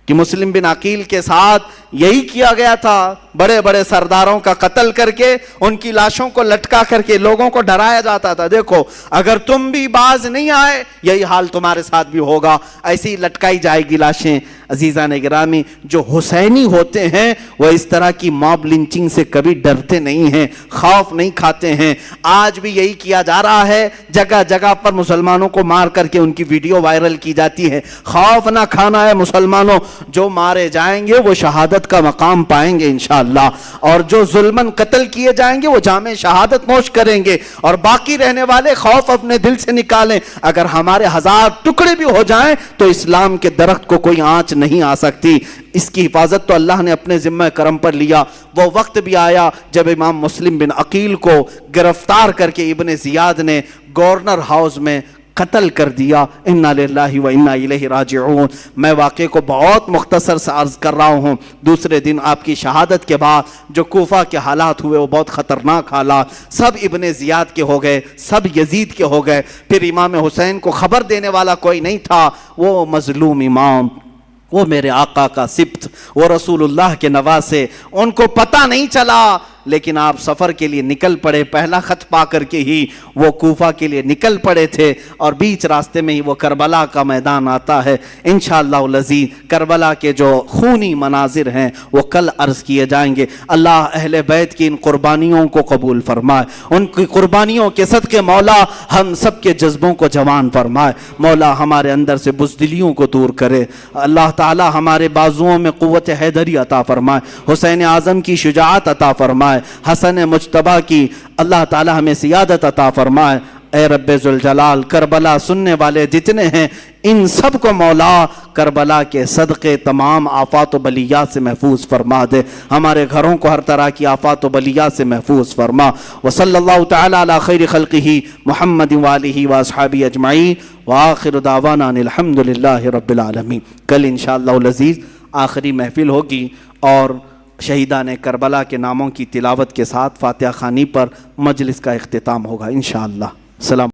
کہ مسلم بن عقیل کے ساتھ یہی کیا گیا تھا، بڑے بڑے سرداروں کا قتل کر کے ان کی لاشوں کو لٹکا کر کے لوگوں کو ڈرایا جاتا تھا، دیکھو اگر تم بھی باز نہیں آئے یہی حال تمہارے ساتھ بھی ہوگا، ایسی لٹکائی جائے گی لاشیں۔ عزیزان گرامی، جو حسینی ہوتے ہیں وہ اس طرح کی موب لنچنگ سے کبھی ڈرتے نہیں ہیں، خوف نہیں کھاتے ہیں۔ آج بھی یہی کیا جا رہا ہے، جگہ جگہ پر مسلمانوں کو مار کر کے ان کی ویڈیو وائرل کی جاتی ہے۔ خوف نہ کھانا ہے مسلمانوں، جو مارے جائیں گے وہ شہادت کا مقام پائیں گے انشاءاللہ، اور جو ظلماً قتل کیے جائیں گے وہ جام شہادت نوش کریں گے، اور باقی رہنے والے خوف اپنے دل سے نکالیں۔ اگر ہمارے 1000 ٹکڑے بھی ہو جائیں تو اسلام کے درخت کو کوئی آنچ نہیں آ سکتی۔ اس کی حفاظت تو اللہ نے اپنے ذمہ کرم پر لیا۔ وہ وقت بھی آیا جب امام مسلم بن عقیل کو گرفتار کر کے ابن زیاد نے گورنر ہاؤس میں قتل کر دیا۔ انا للہ و انا الیہ راجعون۔ میں واقعے کو بہت مختصر سے عرض کر رہا ہوں۔ دوسرے دن آپ کی شہادت کے بعد جو کوفہ کے حالات ہوئے وہ بہت خطرناک حالات، سب ابن زیاد کے ہو گئے، سب یزید کے ہو گئے۔ پھر امام حسین کو خبر دینے والا کوئی نہیں تھا، وہ مظلوم امام، وہ میرے آقا کا سبط، وہ رسول اللہ کے نواسے، ان کو پتہ نہیں چلا، لیکن آپ سفر کے لیے نکل پڑے۔ پہلا خط پا کر کے ہی وہ کوفہ کے لیے نکل پڑے تھے، اور بیچ راستے میں ہی وہ کربلا کا میدان آتا ہے۔ انشاءاللہ العزیز کربلا کے جو خونی مناظر ہیں وہ کل عرض کیے جائیں گے۔ اللہ اہل بیت کی ان قربانیوں کو قبول فرمائے، ان کی قربانیوں کے صدقے مولا ہم سب کے جذبوں کو جوان فرمائے، مولا ہمارے اندر سے بزدلیوں کو دور کرے، اللہ تعالی ہمارے بازوؤں میں قوت حیدری عطا فرمائے، حسین اعظم کی شجاعت عطا فرمائے، حسن مجتبی کی اللہ تعالی ہمیں سیادت عطا فرمائے۔ اے رب ذوالجلال، کربلا سننے والے جتنے ہیں ان سب کو مولا کربلا کے صدقے تمام آفات و بلیات سے محفوظ فرما دے، ہمارے گھروں کو ہر طرح کی آفات و بلیات سے محفوظ فرما۔ وصلی اللہ تعالی علی خیر خلقہ محمد وآلہ واصحابہ اجمعین، وآخر دعوانا ان الحمد للہ رب العالمین۔ کل انشاءاللہ العزیز آخری محفل ہوگی اور شہیدان کربلا کے ناموں کی تلاوت کے ساتھ فاتحہ خوانی پر مجلس کا اختتام ہوگا انشاءاللہ۔ سلام۔